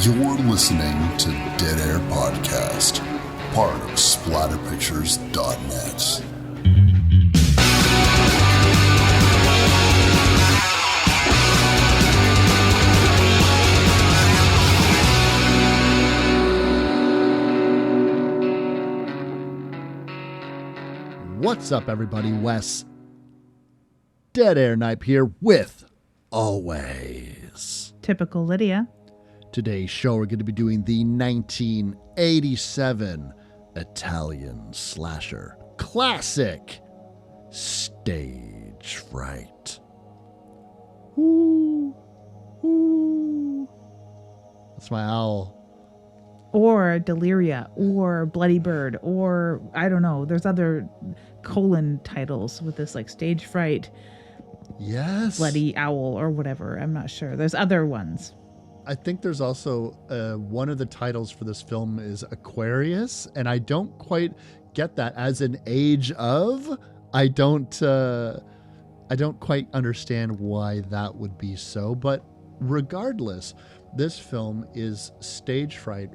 You're listening to Dead Air Podcast, part of splatterpictures.net. What's up, everybody? Wes, Dead Air Knipe here with always Typical Lydia. Today's show, we're going to be doing the 1987 Italian slasher classic, Stage Fright. Ooh, ooh. That's my owl. Or Deliria, or Bloody Bird, or I don't know. There's other colon titles with this, like Stage Fright, Yes. Bloody Owl, or whatever. I'm not sure. There's other ones. I think there's also one of the titles for this film is Aquarius, and I don't quite get that as an age of. I don't quite understand why that would be so, but regardless, this film is Stage Fright.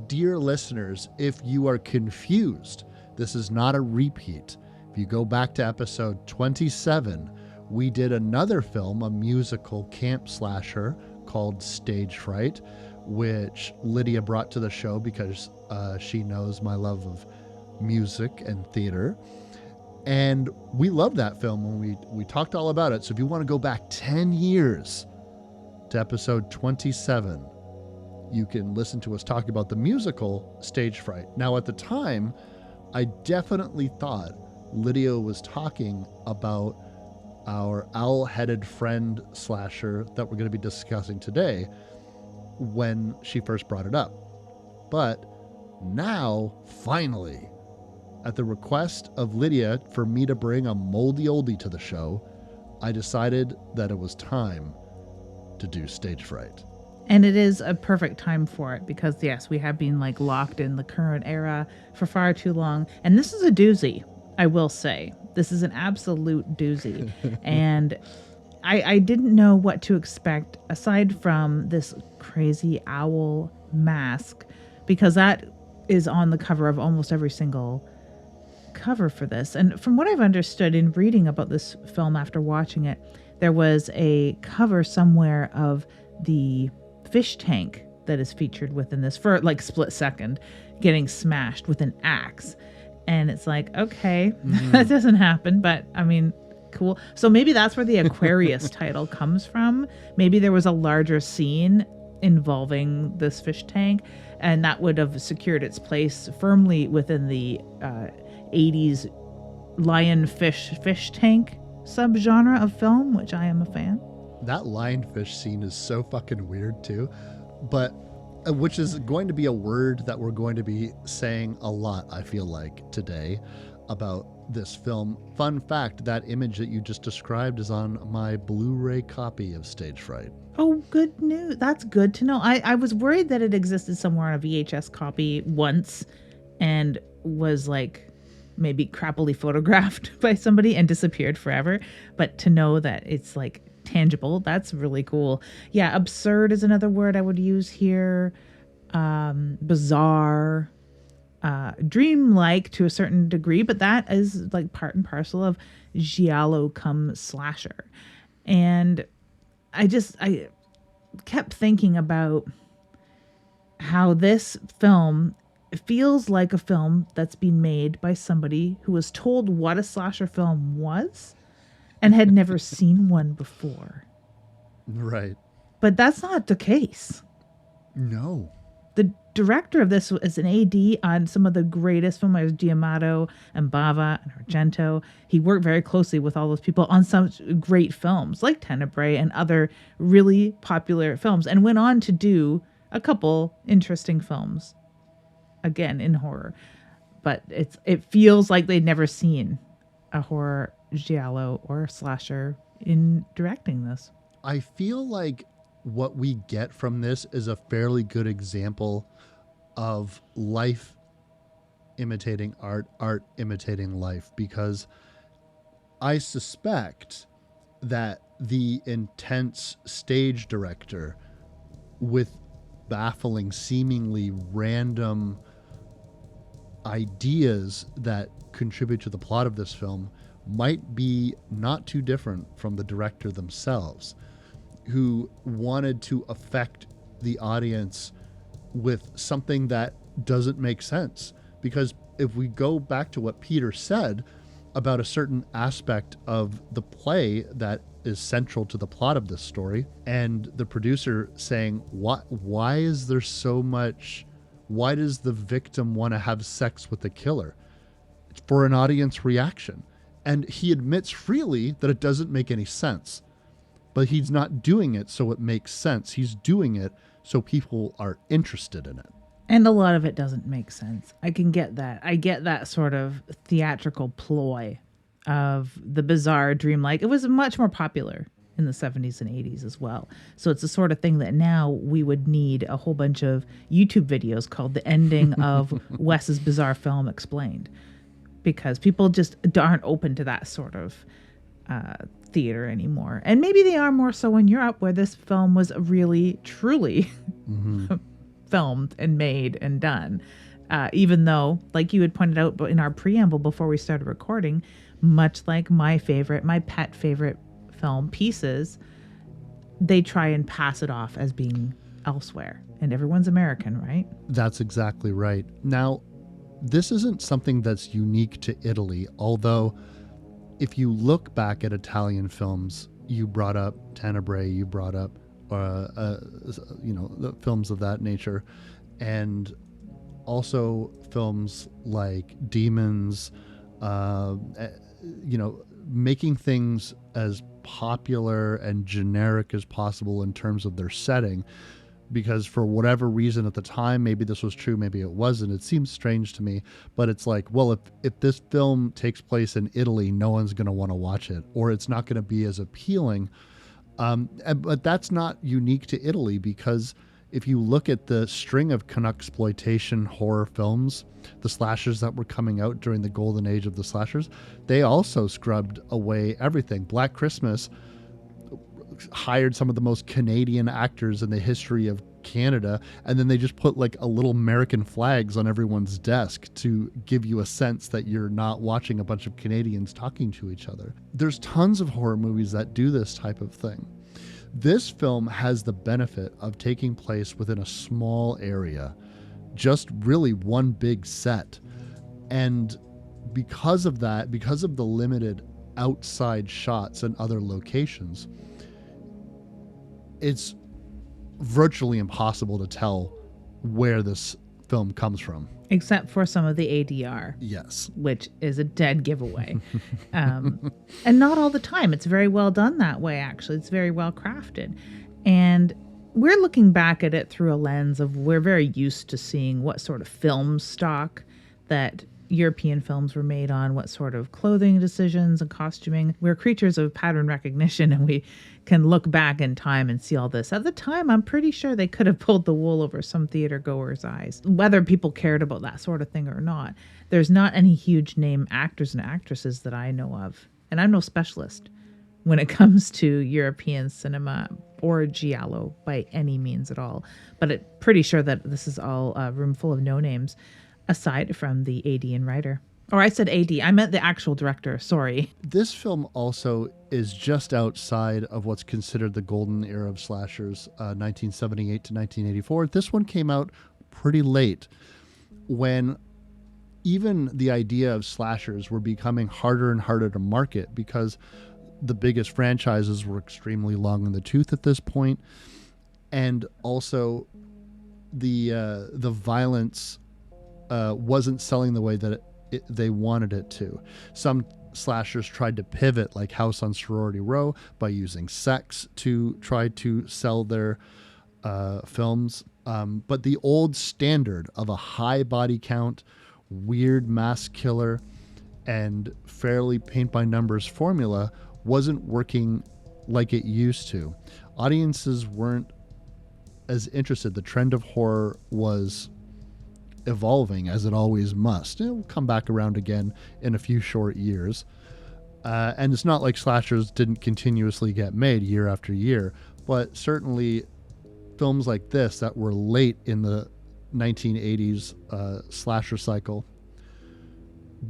Dear listeners, if you are confused, this is not a repeat. If you go back to episode 27, we did another film, a musical camp slasher called Stage Fright, which Lydia brought to the show because she knows my love of music and theater. And we loved that film when we talked all about it. So if you want to go back 10 years to episode 27, you can listen to us talk about the musical Stage Fright. Now, at the time, I definitely thought Lydia was talking about our owl-headed friend slasher that we're going to be discussing today when she first brought it up. But now, finally, at the request of Lydia for me to bring a moldy oldie to the show, I decided that it was time to do Stage Fright. And it is a perfect time for it because, yes, we have been like locked in the current era for far too long. And this is a doozy, I will say. This is an absolute doozy. And I didn't know what to expect aside from this crazy owl mask, because that is on the cover of almost every single cover for this. And from what I've understood in reading about this film after watching it, there was a cover somewhere of the fish tank that is featured within this for like split second getting smashed with an axe. And it's like, okay, that doesn't happen, but I mean, cool. So maybe that's where the Aquarius title comes from. Maybe there was a larger scene involving this fish tank, and that would have secured its place firmly within the 80s lionfish fish tank subgenre of film, which I am a fan. That lionfish scene is so fucking weird too, but which is going to be a word that we're going to be saying a lot, I feel like, today about this film. Fun fact, that image that you just described is on my Blu-ray copy of Stage Fright. Oh, good news. That's good to know. I was worried that it existed somewhere on a VHS copy once and was like maybe crappily photographed by somebody and disappeared forever. But to know that it's like tangible, that's really cool. Yeah, absurd is another word I would use here. Bizarre, dreamlike to a certain degree, but that is like part and parcel of giallo cum slasher. And I kept thinking about how this film feels like a film that's been made by somebody who was told what a slasher film was and had never seen one before. Right. But that's not the case. No. The director of this is an AD on some of the greatest filmmakers, Giamatti and Bava and Argento. He worked very closely with all those people on some great films like Tenebrae and other really popular films, and went on to do a couple interesting films, again, in horror. But it feels like they'd never seen a horror giallo or slasher in directing this. I feel like what we get from this is a fairly good example of life imitating art, art imitating life, because I suspect that the intense stage director with baffling, seemingly random ideas that contribute to the plot of this film might be not too different from the director themselves, who wanted to affect the audience with something that doesn't make sense. Because if we go back to what Peter said about a certain aspect of the play that is central to the plot of this story, and the producer saying, why is there so much, why does the victim want to have sex with the killer? It's for an audience reaction. And he admits freely that it doesn't make any sense. But he's not doing it so it makes sense. He's doing it so people are interested in it. And a lot of it doesn't make sense. I can get that. I get that sort of theatrical ploy of the bizarre, dreamlike. It was much more popular in the 70s and 80s as well. So it's the sort of thing that now we would need a whole bunch of YouTube videos called The Ending of Wes's Bizarre Film Explained. Because people just aren't open to that sort of theater anymore. And maybe they are more so in Europe, where this film was really, truly filmed and made and done. Even though, like you had pointed out in our preamble before we started recording, much like my pet favorite film Pieces, they try and pass it off as being elsewhere. And everyone's American, right? That's exactly right. Now, this isn't something that's unique to Italy, although if you look back at Italian films, you brought up Tenebrae, you brought up, the films of that nature, and also films like Demons, making things as popular and generic as possible in terms of their setting. Because for whatever reason at the time, maybe this was true, maybe it wasn't. It seems strange to me, but it's like, well, if this film takes place in Italy, no one's going to want to watch it, or it's not going to be as appealing. But that's not unique to Italy, because if you look at the string of Canucksploitation horror films, the slashers that were coming out during the golden age of the slashers, they also scrubbed away everything. Black Christmas hired some of the most Canadian actors in the history of Canada, and then they just put like a little American flags on everyone's desk to give you a sense that you're not watching a bunch of Canadians talking to each other. There's tons of horror movies that do this type of thing. This film has the benefit of taking place within a small area, just really one big set. And because of that, because of the limited outside shots and other locations, it's virtually impossible to tell where this film comes from. Except for some of the ADR. Yes. Which is a dead giveaway. And not all the time. It's very well done that way, actually. It's very well crafted. And we're looking back at it through a lens of, we're very used to seeing what sort of film stock that European films were made on, what sort of clothing decisions and costuming. We're creatures of pattern recognition, and we can look back in time and see all this. At the time, I'm pretty sure they could have pulled the wool over some theater goers' eyes, whether people cared about that sort of thing or not. There's not any huge name actors and actresses that I know of, and I'm no specialist when it comes to European cinema or giallo by any means at all. But I'm pretty sure that this is all a room full of no names, aside from the AD and writer. Or I said AD, I meant the actual director, sorry. This film also is just outside of what's considered the golden era of slashers, 1978 to 1984. This one came out pretty late, when even the idea of slashers were becoming harder and harder to market, because the biggest franchises were extremely long in the tooth at this point, and also the violence wasn't selling the way that they wanted it to. Some slashers tried to pivot, like House on Sorority Row, by using sex to try to sell their films. But the old standard of a high body count, weird mass killer, and fairly paint-by-numbers formula wasn't working like it used to. Audiences weren't as interested. The trend of horror was evolving, as it always must. It will come back around again in a few short years. And it's not like slashers didn't continuously get made year after year, but certainly films like this that were late in the 1980s slasher cycle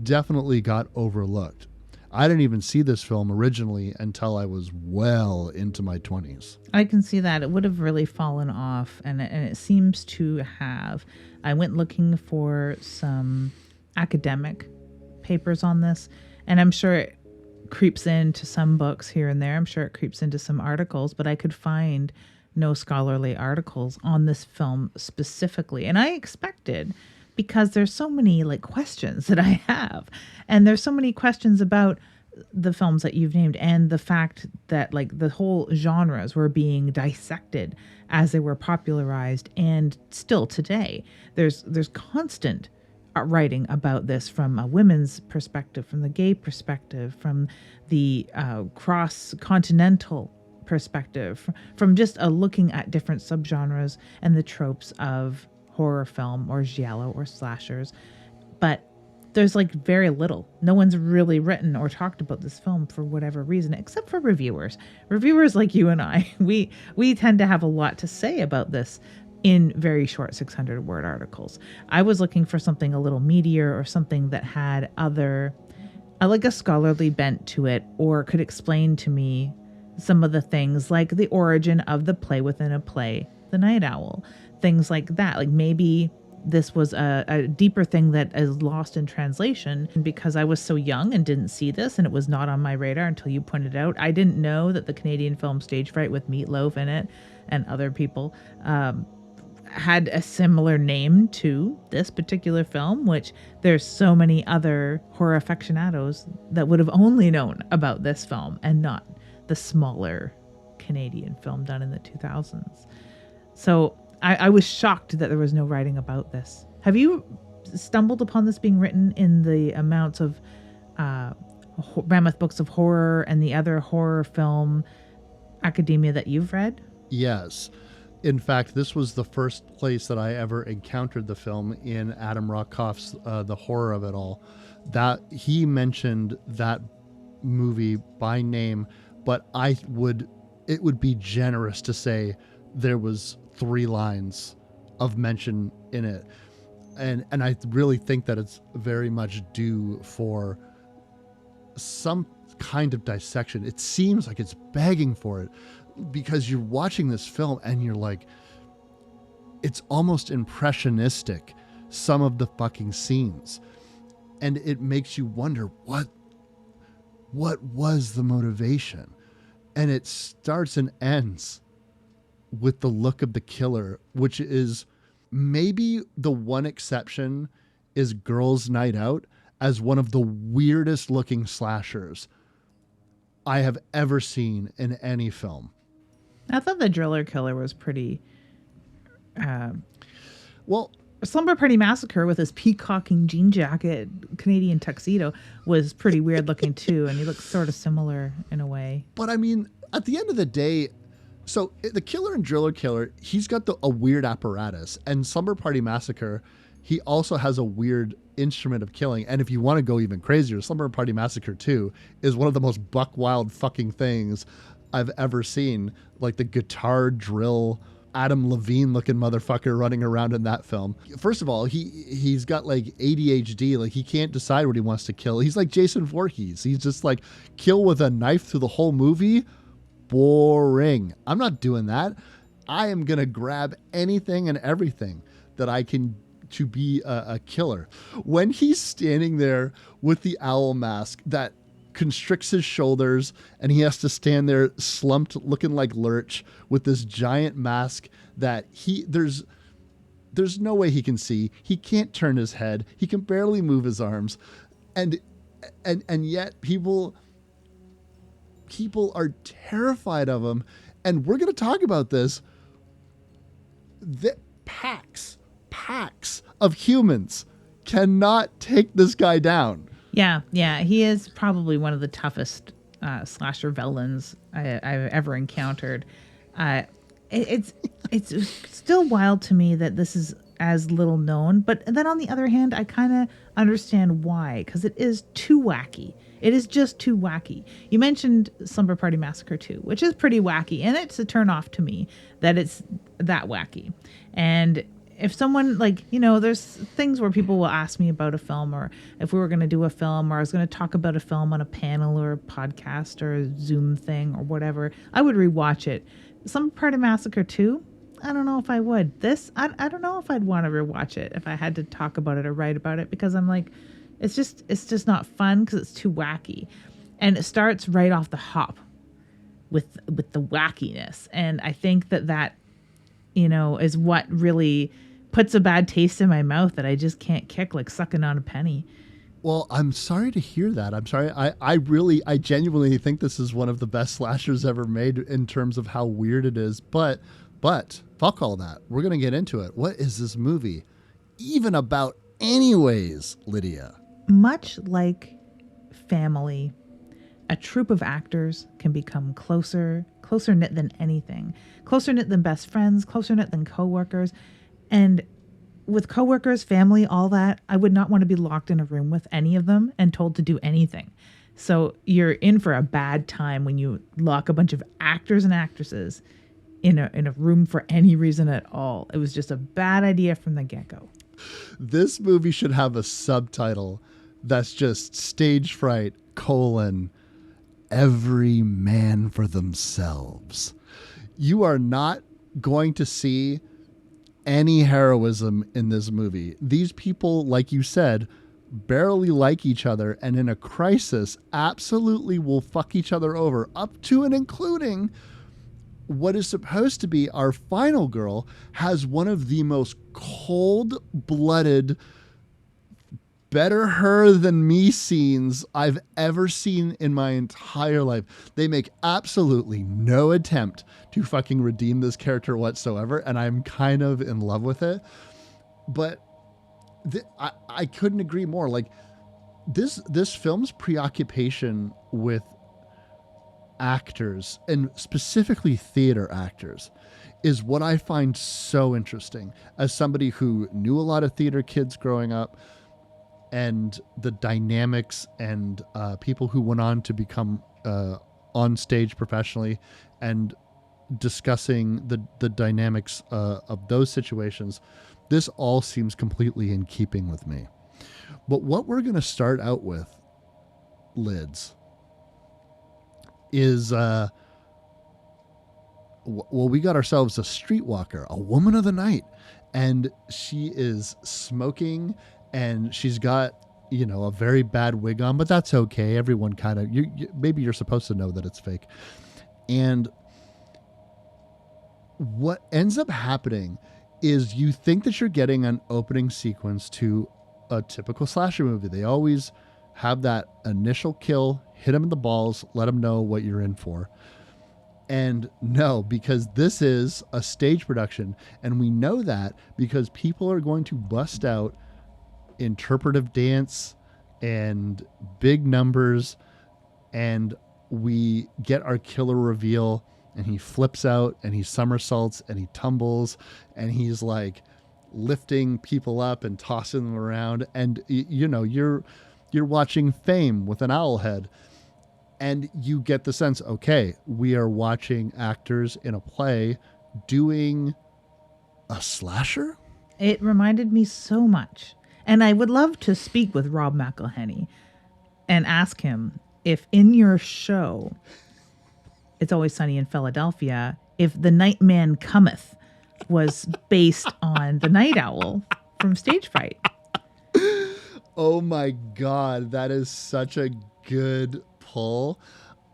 definitely got overlooked. I didn't even see this film originally until I was well into my 20s. I can see that. It would have really fallen off, and it seems to have. I went looking for some academic papers on this, and I'm sure it creeps into some books here and there. I'm sure it creeps into some articles, but I could find no scholarly articles on this film specifically. And I expected, because there's so many like questions that I have, and there's so many questions about the films that you've named, and the fact that like the whole genres were being dissected as they were popularized, and still today there's constant writing about this from a women's perspective, from the gay perspective, from the cross-continental perspective, from just looking at different subgenres and the tropes of horror film or giallo or slashers. But there's like very little. No one's really written or talked about this film for whatever reason, except for reviewers. Reviewers like you and I, we tend to have a lot to say about this in very short 600-word articles. I was looking for something a little meatier, or something that had like a scholarly bent to it, or could explain to me some of the things like the origin of the play within a play, the Night Owl, things like that. Like maybe this was a deeper thing that is lost in translation. And because I was so young and didn't see this, and it was not on my radar until you pointed it out, I didn't know that the Canadian film Stage Fright, with Meatloaf in it and other people, had a similar name to this particular film, which there's so many other horror aficionados that would have only known about this film and not the smaller Canadian film done in the 2000s. So I was shocked that there was no writing about this. Have you stumbled upon this being written in the amounts of Mammoth Books of Horror and the other horror film academia that you've read? Yes. In fact, this was the first place that I ever encountered the film, in Adam Rockoff's The Horror of It All. That he mentioned that movie by name, but it would be generous to say there was 3 lines of mention in it. And I really think that it's very much due for some kind of dissection. It seems like it's begging for it, because you're watching this film and you're like, it's almost impressionistic, some of the fucking scenes. And it makes you wonder, what was the motivation? And it starts and ends with the look of the killer, which is maybe the one exception is Girls' Night Out, as one of the weirdest looking slashers I have ever seen in any film. I thought the Driller Killer was pretty... well, Slumber Party Massacre with his peacocking jean jacket, Canadian tuxedo, was pretty weird looking too, and he looks sort of similar in a way. But I mean, at the end of the day, so the killer in Driller Killer, he's got a weird apparatus, and Slumber Party Massacre, he also has a weird instrument of killing. And if you want to go even crazier, Slumber Party Massacre 2 is one of the most buck wild fucking things I've ever seen. Like the guitar drill, Adam Levine looking motherfucker running around in that film. First of all, he's got like ADHD, like he can't decide what he wants to kill. He's like Jason Voorhees. He's just like, kill with a knife through the whole movie. Boring. I'm not doing that. I am gonna grab anything and everything that I can to be a killer. When he's standing there with the owl mask that constricts his shoulders, and he has to stand there slumped looking like Lurch with this giant mask that there's no way he can see. He can't turn his head. He can barely move his arms. And yet people are terrified of him. And we're going to talk about this. Packs of humans cannot take this guy down. Yeah, he is probably one of the toughest slasher villains I've ever encountered. It's still wild to me that this is as little known, but then on the other hand, I kind of understand why, because it is too wacky. It is just too wacky. You mentioned Slumber Party Massacre 2, which is pretty wacky, and it's a turn off to me that it's that wacky. And if someone, like, you know, there's things where people will ask me about a film, or if we were going to do a film, or I was going to talk about a film on a panel or a podcast or a Zoom thing or whatever, I would rewatch it. Slumber Party Massacre 2, I don't know if I would. This, I don't know if I'd want to rewatch it if I had to talk about it or write about it, because I'm like, it's just not fun because it's too wacky. And it starts right off the hop with the wackiness. And I think that, you know, is what really puts a bad taste in my mouth that I just can't kick, like sucking on a penny. Well, I'm sorry to hear that. I'm sorry. I genuinely think this is one of the best slashers ever made in terms of how weird it is. But fuck all that. We're going to get into it. What is this movie even about anyways, Lydia? Much like family, a troupe of actors can become closer knit than anything. Closer knit than best friends, closer knit than coworkers. And with coworkers, family, all that, I would not want to be locked in a room with any of them and told to do anything. So you're in for a bad time when you lock a bunch of actors and actresses in a room for any reason at all. It was just a bad idea from the get-go. This movie should have a subtitle that's just Stage Fright, every man for themselves. You are not going to see any heroism in this movie. These people, like you said, barely like each other, and in a crisis absolutely will fuck each other over, up to and including what is supposed to be our final girl has one of the most cold-blooded, better her than me scenes I've ever seen in my entire life. They make absolutely no attempt to fucking redeem this character whatsoever, and I'm kind of in love with it. But I couldn't agree more. Like, this film's preoccupation with actors, and specifically theater actors, is what I find so interesting. As somebody who knew a lot of theater kids growing up, and the dynamics and people who went on to become on stage professionally, and discussing the dynamics of those situations, this all seems completely in keeping with me. But what we're going to start out with, Lids, is we got ourselves a streetwalker, a woman of the night, and she is smoking, and she's got, you know, a very bad wig on, but that's okay. Everyone kind of, maybe you're supposed to know that it's fake. And what ends up happening is you think that you're getting an opening sequence to a typical slasher movie. They always have that initial kill, hit them in the balls, let them know what you're in for. And no, because this is a stage production, and we know that because people are going to bust out interpretive dance and big numbers, and we get our killer reveal, and he flips out and he somersaults and he tumbles and he's like lifting people up and tossing them around, and you know, you're watching Fame with an owl head, and you get the sense, okay, we are watching actors in a play doing a slasher. It reminded me so much. And I would love to speak with Rob McElhenney and ask him if in your show, It's Always Sunny in Philadelphia, if the Night Man Cometh was based on the night owl from Stage Fright. Oh my God, that is such a good pull.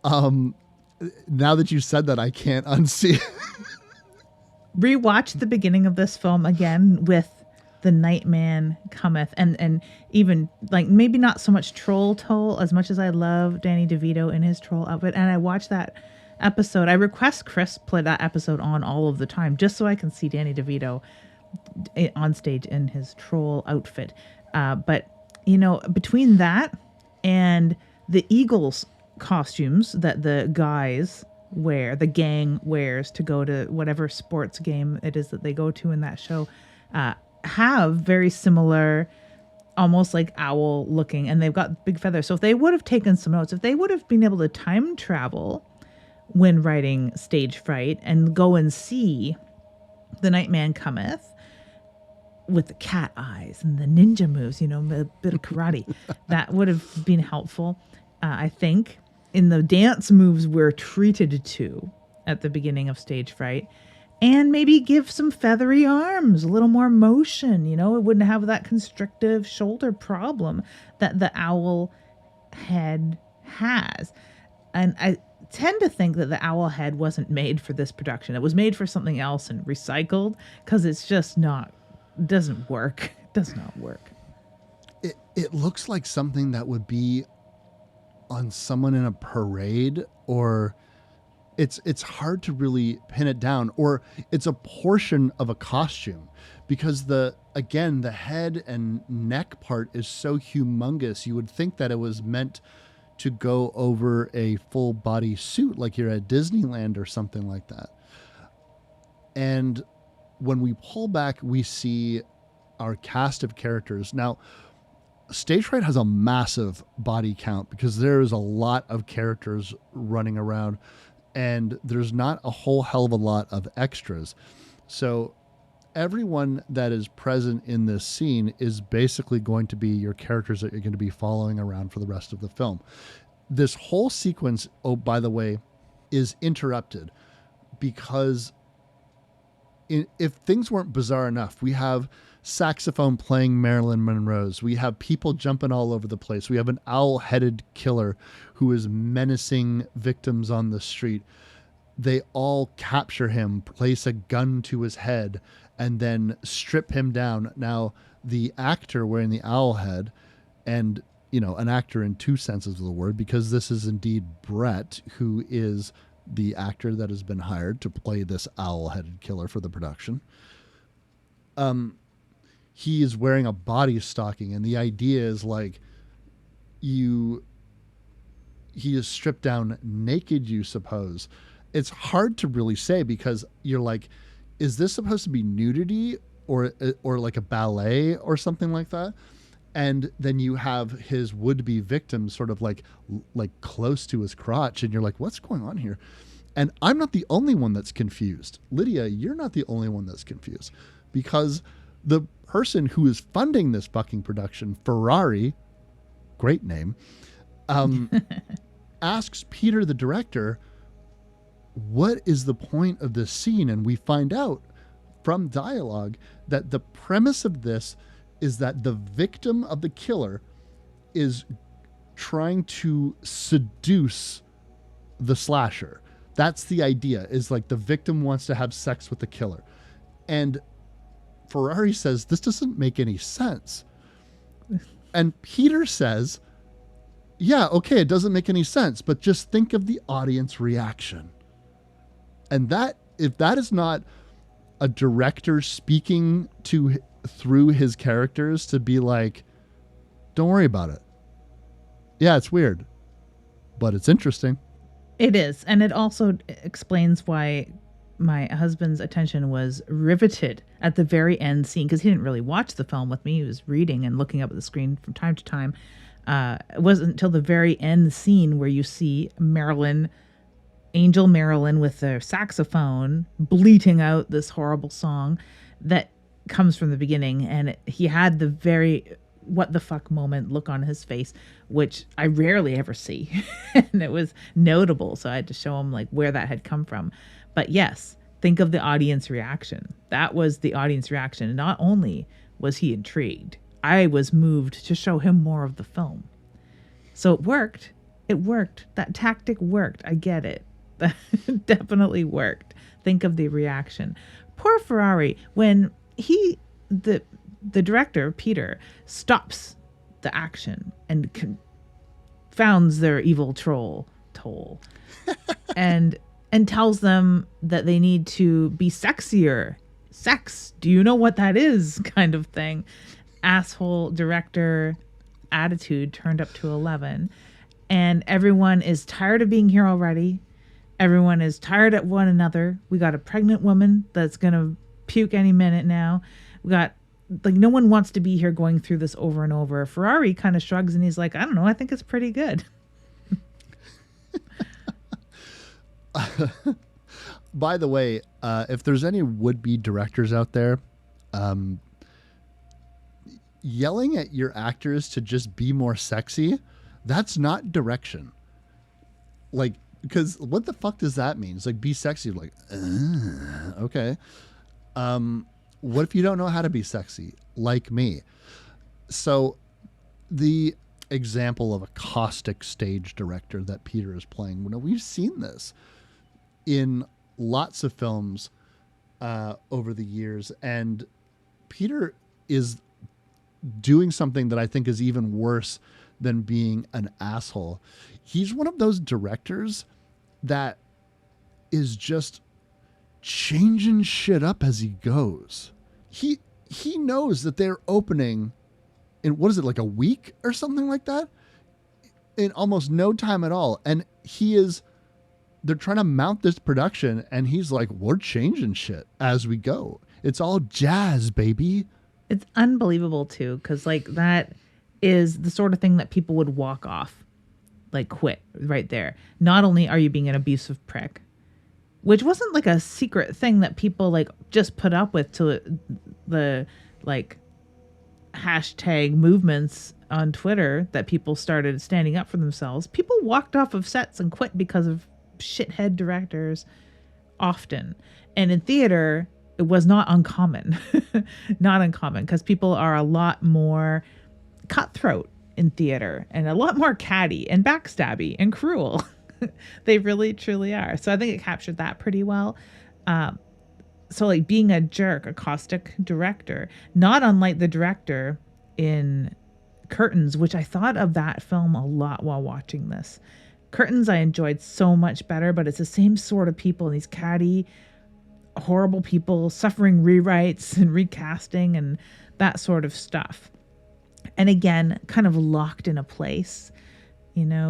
Now that you said that, I can't unsee it. Rewatch the beginning of this film again with the Night Man Cometh, and even like maybe not so much troll toll as much as I love Danny DeVito in his troll outfit. And I watched that episode. I request Chris play that episode on all of the time just so I can see Danny DeVito on stage in his troll outfit. But you know, between that and the Eagles costumes that the guys wear, the gang wears to go to whatever sports game it is that they go to in that show, have very similar almost like owl looking, and they've got big feathers. So if they would have taken some notes, if they would have been able to time travel when writing Stage Fright and go and see the Nightman Cometh with the cat eyes and the ninja moves, a bit of karate, that would have been helpful. I think in the dance moves we're treated to at the beginning of Stage Fright, and maybe give some feathery arms, a little more motion, it wouldn't have that constrictive shoulder problem that the owl head has. And I tend to think that the owl head wasn't made for this production. It was made for something else and recycled, because it's just doesn't work. It does not work. It looks like something that would be on someone in a parade, or it's hard to really pin it down, or it's a portion of a costume, because the head and neck part is so humongous. You would think that it was meant to go over a full body suit, like you're at Disneyland or something like that. And when we pull back, we see our cast of characters. Now, Stage Fright has a massive body count because there is a lot of characters running around, and there's not a whole hell of a lot of extras. So everyone that is present in this scene is basically going to be your characters that you're going to be following around for the rest of the film. This whole sequence, oh, by the way, is interrupted because if things weren't bizarre enough, we have saxophone playing Marilyn Monroe's. We have people jumping all over the place. We have an owl-headed killer who is menacing victims on the street. They all capture him, place a gun to his head, and then strip him down. Now, the actor wearing the owl head, and, an actor in two senses of the word, because this is indeed Brett, who is the actor that has been hired to play this owl-headed killer for the production. He is wearing a body stocking, and the idea is like he is stripped down naked, you suppose. It's hard to really say, because you're like, is this supposed to be nudity or like a ballet or something like that? And then you have his would-be victim sort of like close to his crotch, and you're like, what's going on here? And I'm not the only one that's confused. Lydia, you're not the only one that's confused, because the person who is funding this fucking production, Ferrari, great name, asks Peter, the director, what is the point of this scene? And we find out from dialogue that the premise of this is that the victim of the killer is trying to seduce the slasher. That's the idea, is like the victim wants to have sex with the killer. And Ferrari says, this doesn't make any sense. And Peter says, yeah, okay, it doesn't make any sense, but just think of the audience reaction. And that, if that is not a director speaking through his characters to be like, don't worry about it. Yeah, it's weird, but it's interesting. It is. And it also explains why my husband's attention was riveted at the very end scene, because he didn't really watch the film with me. He was reading and looking up at the screen from time to time. It wasn't until the very end scene where you see Angel Marilyn with their saxophone bleating out this horrible song that comes from the beginning. And he had the very what the fuck moment look on his face, which I rarely ever see. And it was notable. So I had to show him like where that had come from. But yes, think of the audience reaction. That was the audience reaction. Not only was he intrigued, I was moved to show him more of the film. So it worked. It worked. That tactic worked. I get it. That definitely worked. Think of the reaction. Poor Ferrari, when the director, Peter, stops the action and confounds their evil toll and tells them that they need to be sexier. Sex, do you know what that is? Kind of thing. Asshole director attitude turned up to 11. And everyone is tired of being here already. Everyone is tired at one another. We got a pregnant woman that's going to puke any minute now. We got like no one wants to be here going through this over and over. Ferrari kind of shrugs and he's like, I don't know, I think it's pretty good. By the way, if there's any would-be directors out there, yelling at your actors to just be more sexy, that's not direction. Like, because what the fuck does that mean? It's like, be sexy. Like, okay. What if you don't know how to be sexy? Like me. So the example of a caustic stage director that Peter is playing, we've seen this in lots of films over the years. And Peter is doing something that I think is even worse than being an asshole. He's one of those directors that is just changing shit up as he goes. He knows that they're opening in, what is it, like a week or something like that? In almost no time at all. And they're trying to mount this production and he's like, we're changing shit as we go. It's all jazz, baby. It's unbelievable too, because like that is the sort of thing that people would walk off, like quit right there. Not only are you being an abusive prick, which wasn't like a secret thing that people like just put up with to the like hashtag movements on Twitter that people started standing up for themselves. People walked off of sets and quit because of shithead directors often. And in theater, it was not uncommon. Not uncommon, because people are a lot more cutthroat in theater and a lot more catty and backstabby and cruel. They really, truly are. So I think it captured that pretty well. So like being a jerk, a caustic director, not unlike the director in Curtains, which I thought of that film a lot while watching this. Curtains I enjoyed so much better, but it's the same sort of people, these catty, horrible people suffering rewrites and recasting and that sort of stuff. And again, kind of locked in a place,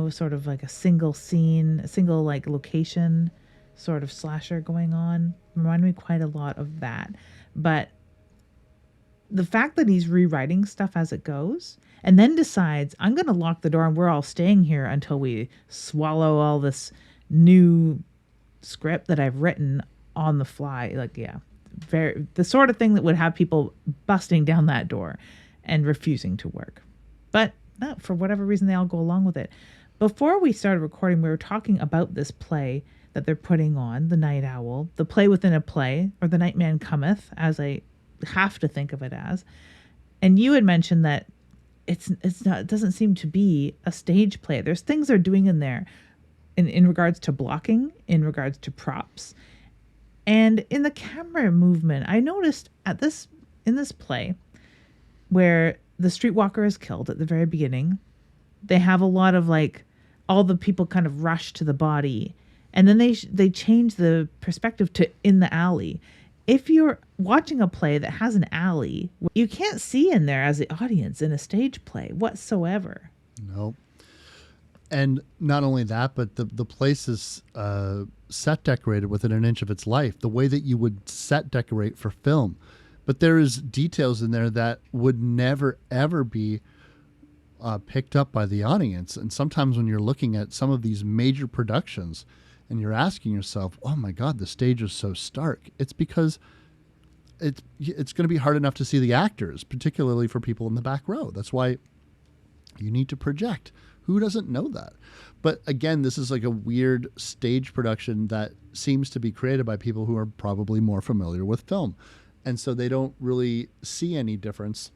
sort of like a single scene, a single like location sort of slasher going on. Reminded me quite a lot of that. But the fact that he's rewriting stuff as it goes and then decides, I'm going to lock the door and we're all staying here until we swallow all this new script that I've written on the fly. Like, yeah, the sort of thing that would have people busting down that door and refusing to work. But no, for whatever reason, they all go along with it. Before we started recording, we were talking about this play that they're putting on, The Night Owl, the play within a play, or The Nightman Cometh, as I have to think of it as. And you had mentioned that it doesn't seem to be a stage play. There's things they're doing in there in regards to blocking, in regards to props. And in the camera movement, I noticed in this play where the streetwalker is killed at the very beginning, they have a lot of like all the people kind of rush to the body, and then they change the perspective to in the alley. If you're watching a play that has an alley, you can't see in there as the audience in a stage play whatsoever. Nope. And not only that, but the place is set decorated within an inch of its life, the way that you would set decorate for film. But there is details in there that would never, ever be picked up by the audience. And sometimes when you're looking at some of these major productions and you're asking yourself, oh my God, the stage is so stark, it's because it's going to be hard enough to see the actors, particularly for people in the back row. That's why you need to project. Who doesn't know that? But again, this is like a weird stage production that seems to be created by people who are probably more familiar with film. And so they don't really see any difference,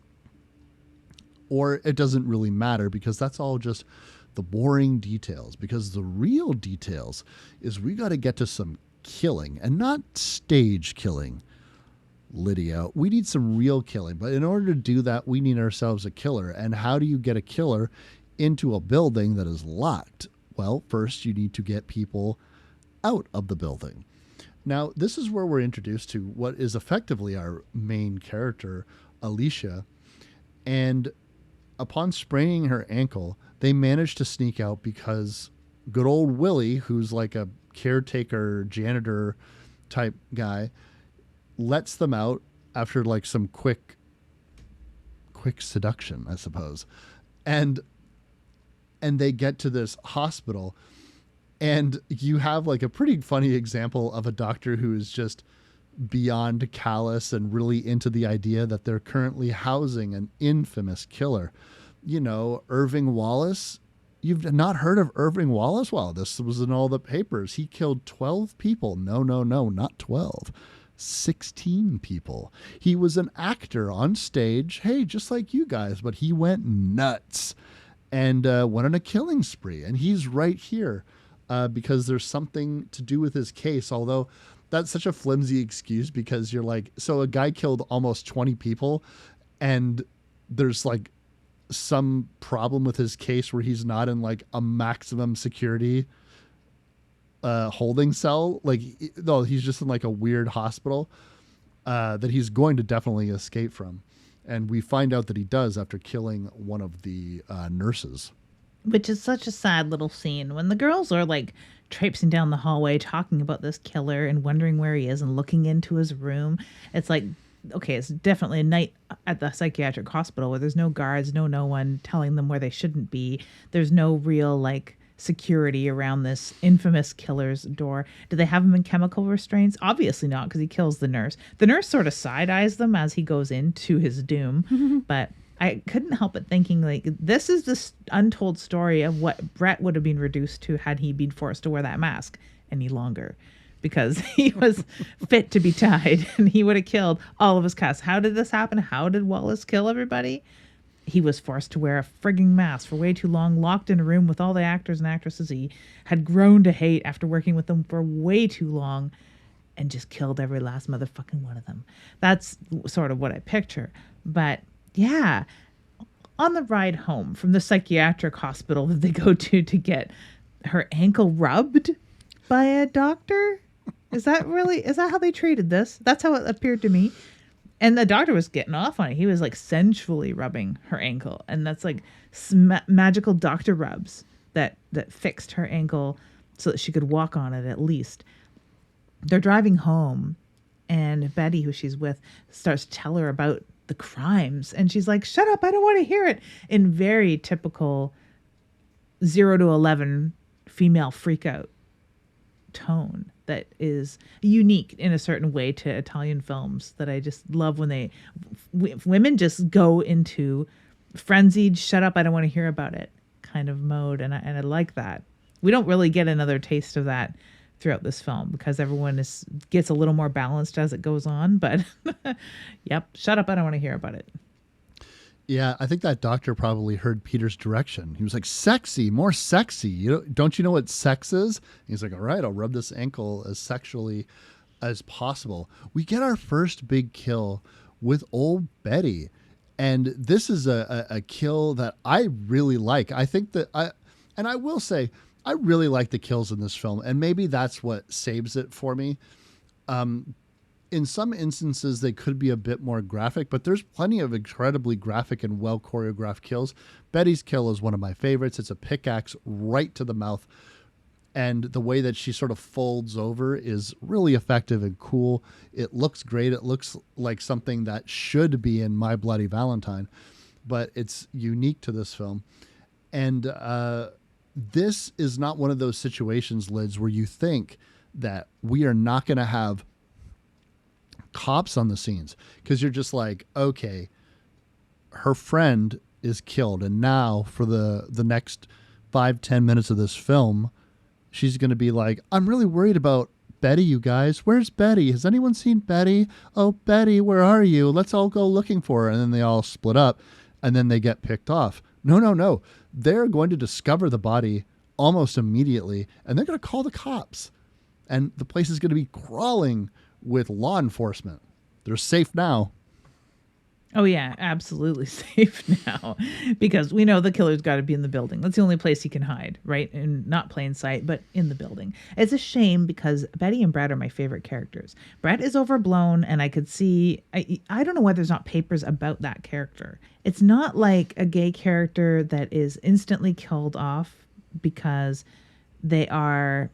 or it doesn't really matter because that's all just the boring details. Because the real details is we got to get to some killing, and not stage killing, Lydia. We need some real killing. But in order to do that, we need ourselves a killer. And how do you get a killer into a building that is locked? Well, first you need to get people out of the building. Now, this is where we're introduced to what is effectively our main character, Alicia. And upon spraining her ankle, they manage to sneak out because good old Willie, who's like a caretaker, janitor type guy, lets them out after like some quick quick seduction, I suppose. And they get to this hospital, and you have like a pretty funny example of a doctor who is just beyond callous and really into the idea that they're currently housing an infamous killer. You know, Irving Wallace. You've not heard of Irving Wallace? Well, this was in all the papers. He killed 12 people. No, not 12. 16 people. He was an actor on stage. Hey, just like you guys, but he went nuts and went on a killing spree. And he's right here because there's something to do with his case. Although that's such a flimsy excuse, because you're like, so a guy killed almost 20 people and there's like some problem with his case where he's not in like a maximum security holding cell. Like, no, he's just in like a weird hospital that he's going to definitely escape from. And we find out that he does after killing one of the nurses. Which is such a sad little scene when the girls are like traipsing down the hallway talking about this killer and wondering where he is and looking into his room. It's like, okay, it's definitely a night at the psychiatric hospital where there's no guards, no one telling them where they shouldn't be. There's no real like security around this infamous killer's door. Do they have him in chemical restraints? Obviously not, because he kills the nurse. The nurse sort of side-eyes them as he goes into his doom. But I couldn't help but thinking, like, this is this untold story of what Brett would have been reduced to had he been forced to wear that mask any longer, because he was fit to be tied and he would have killed all of his cast. How did this happen? How did Wallace kill everybody? He was forced to wear a frigging mask for way too long, locked in a room with all the actors and actresses he had grown to hate after working with them for way too long, and just killed every last motherfucking one of them. That's sort of what I picture. But yeah, on the ride home from the psychiatric hospital that they go to get her ankle rubbed by a doctor. Is that how they treated this? That's how it appeared to me. And the doctor was getting off on it. He was like sensually rubbing her ankle. And that's like magical doctor rubs that fixed her ankle so that she could walk on it at least. They're driving home and Betty, who she's with, starts to tell her about the crimes. And she's like, shut up, I don't want to hear it. In very typical 0 to 11 female freakout tone that is unique in a certain way to Italian films that I just love when women just go into frenzied, shut up, I don't want to hear about it kind of mode. And I like that. We don't really get another taste of that throughout this film because everyone gets a little more balanced as it goes on. But yep, shut up, I don't want to hear about it. Yeah, I think that doctor probably heard Peter's direction. He was like, sexy, more sexy. Don't you know what sex is? He's like, all right, I'll rub this ankle as sexually as possible. We get our first big kill with old Betty. And this is a kill that I really like. I think that I will say, I really like the kills in this film. And maybe that's what saves it for me. In some instances, they could be a bit more graphic, but there's plenty of incredibly graphic and well choreographed kills. Betty's kill is one of my favorites. It's a pickaxe right to the mouth. And the way that she sort of folds over is really effective and cool. It looks great. It looks like something that should be in My Bloody Valentine, but it's unique to this film. And this is not one of those situations, Lids, where you think that we are not going to have cops on the scenes, because you're just like, okay, her friend is killed, and now for the next 5-10 minutes of this film, she's going to be like, I'm really worried about Betty, you guys. Where's Betty? Has anyone seen Betty? Oh, Betty, where are you? Let's all go looking for her. And then they all split up, and then they get picked off. No. They're going to discover the body almost immediately, and they're going to call the cops, and the place is going to be crawling with law enforcement. They're safe now. Oh yeah, absolutely safe now, because we know the killer's got to be in the building. That's the only place he can hide, right? In not plain sight, but in the building. It's a shame because Betty and Brett are my favorite characters. Brett is overblown, and I could see, I don't know why there's not papers about that character. It's not like a gay character that is instantly killed off because they are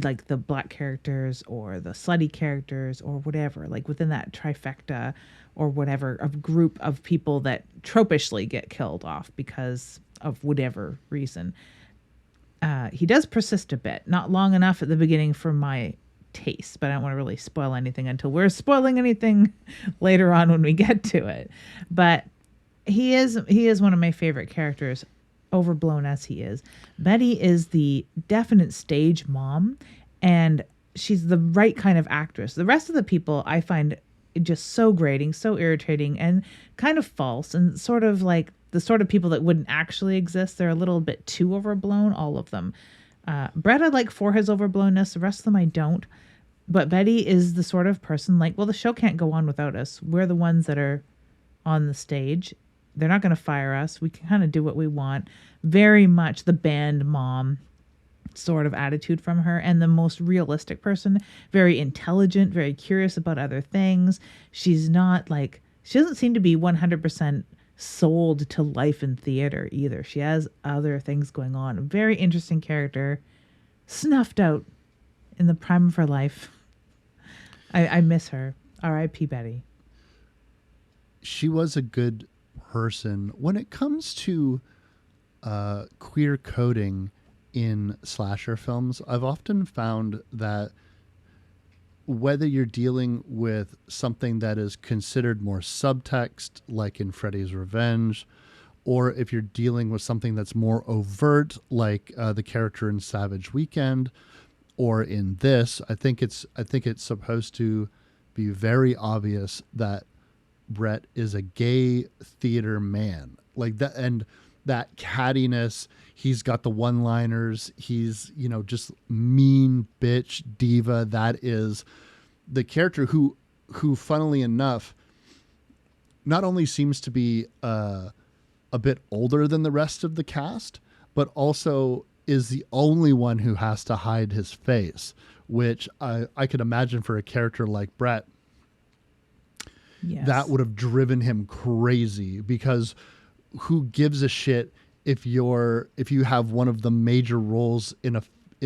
like the black characters or the slutty characters or whatever, like within that trifecta or whatever, of group of people that tropishly get killed off because of whatever reason. He does persist a bit, not long enough at the beginning for my taste, but I don't want to really spoil anything until we're spoiling anything later on when we get to it. But he is one of my favorite characters, overblown as he is. Betty is the definite stage mom, and she's the right kind of actress. The rest of the people I find just so grating, so irritating, and kind of false, and sort of like the sort of people that wouldn't actually exist. They're a little bit too overblown, all of them. Brett I like for his overblownness. The rest of them I don't. But Betty is the sort of person like, well, the show can't go on without us. We're the ones that are on the stage. They're not going to fire us. We can kind of do what we want. Very much the band mom sort of attitude from her, and the most realistic person. Very intelligent, very curious about other things. She's not like, she doesn't seem to be 100% sold to life in theater either. She has other things going on. A very interesting character, snuffed out in the prime of her life. I miss her. R.I.P. Betty. She was a good person. When it comes to queer coding in slasher films, I've often found that whether you're dealing with something that is considered more subtext, like in Freddy's Revenge, or if you're dealing with something that's more overt, like the character in Savage Weekend, or in this, I think it's supposed to be very obvious that Brett is a gay theater man, like that, and that cattiness. He's got the one-liners. He's, just mean bitch diva. That is the character who, funnily enough, not only seems to be a bit older than the rest of the cast, but also is the only one who has to hide his face, which I could imagine for a character like Brett, yes, that would have driven him crazy, because who gives a shit if you have one of the major roles in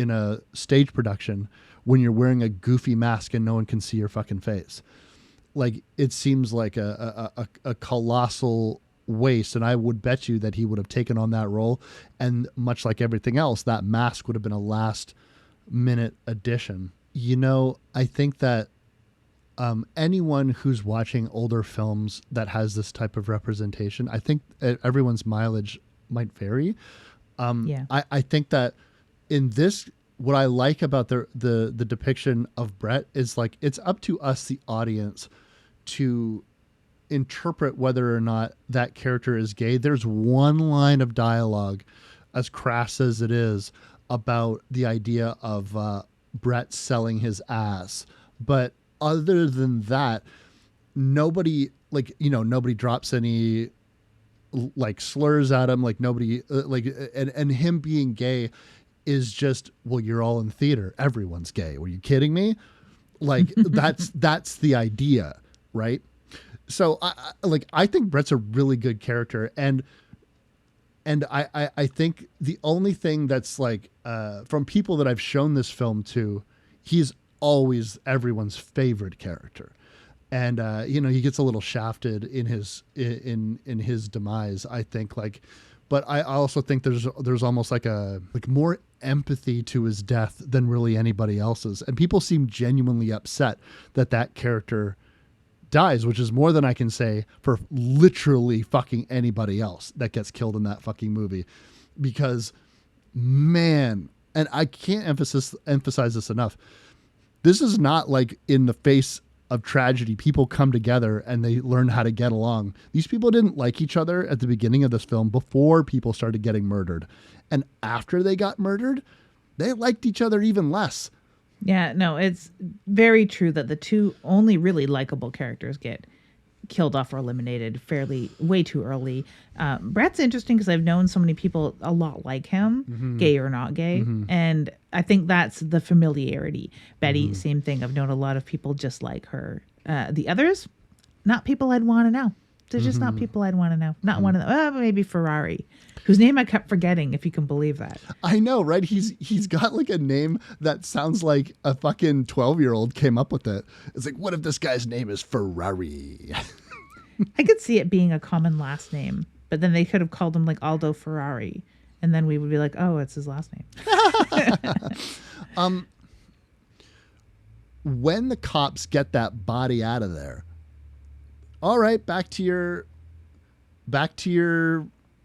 a stage production when you're wearing a goofy mask and no one can see your fucking face. Like, it seems like a colossal waste, and I would bet you that he would have taken on that role, and much like everything else, that mask would have been a last minute addition. I think that anyone who's watching older films that has this type of representation, I think everyone's mileage might vary. I think that in this, what I like about the depiction of Brett is, like, it's up to us, the audience, to interpret whether or not that character is gay. There's one line of dialogue, as crass as it is, about the idea of Brett selling his ass. But other than that, nobody drops any like slurs at him. Like, nobody and him being gay is just, well, you're all in theater. Everyone's gay. Were you kidding me? Like, that's the idea, right? So I think Brett's a really good character, and I think the only thing that's like from people that I've shown this film to, he's always everyone's favorite character, and he gets a little shafted in his demise, I think, like, but I also think there's almost like more empathy to his death than really anybody else's, and people seem genuinely upset that character dies, which is more than I can say for literally fucking anybody else that gets killed in that fucking movie. Because, man, and I can't emphasize this enough, this is not like in the face of tragedy, people come together and they learn how to get along. These people didn't like each other at the beginning of this film before people started getting murdered. And after they got murdered, they liked each other even less. Yeah, no, it's very true that the two only really likable characters get killed off or eliminated way too early. Brett's interesting because I've known so many people a lot like him, gay or not gay. And I think that's the familiarity. Betty, same thing. I've known a lot of people just like her. The others, not people I'd want to know. They're just not people I'd want to know. Not one of them. Maybe Ferrari, whose name I kept forgetting, if you can believe that. I know, right? He's got like a name that sounds like a fucking 12-year-old came up with it. It's like, what if this guy's name is Ferrari? I could see it being a common last name, but then they could have called him like Aldo Ferrari, and then we would be like, oh, it's his last name. When the cops get that body out of there, all right, back to your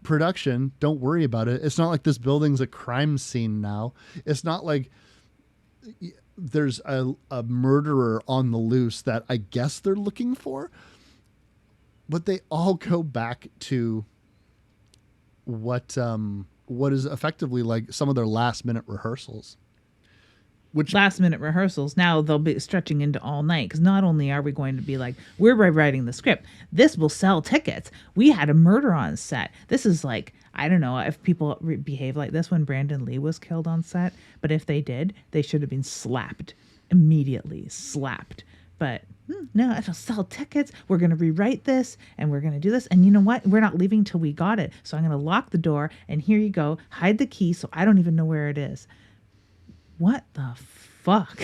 production. Don't worry about it. It's not like this building's a crime scene now. It's not like there's a murderer on the loose that I guess they're looking for. But they all go back to what is effectively like some of their last minute rehearsals. Which last minute rehearsals, now they'll be stretching into all night, because not only are we going to be like, we're rewriting the script, this will sell tickets, we had a murder on set, this is like, I don't know if people behave like this when Brandon Lee was killed on set, but if they did, they should have been slapped immediately. But no, it'll sell tickets, we're going to rewrite this, and we're going to do this, and you know what, we're not leaving till we got it, so I'm going to lock the door, and here you go, hide the key so I don't even know where it is. What the fuck?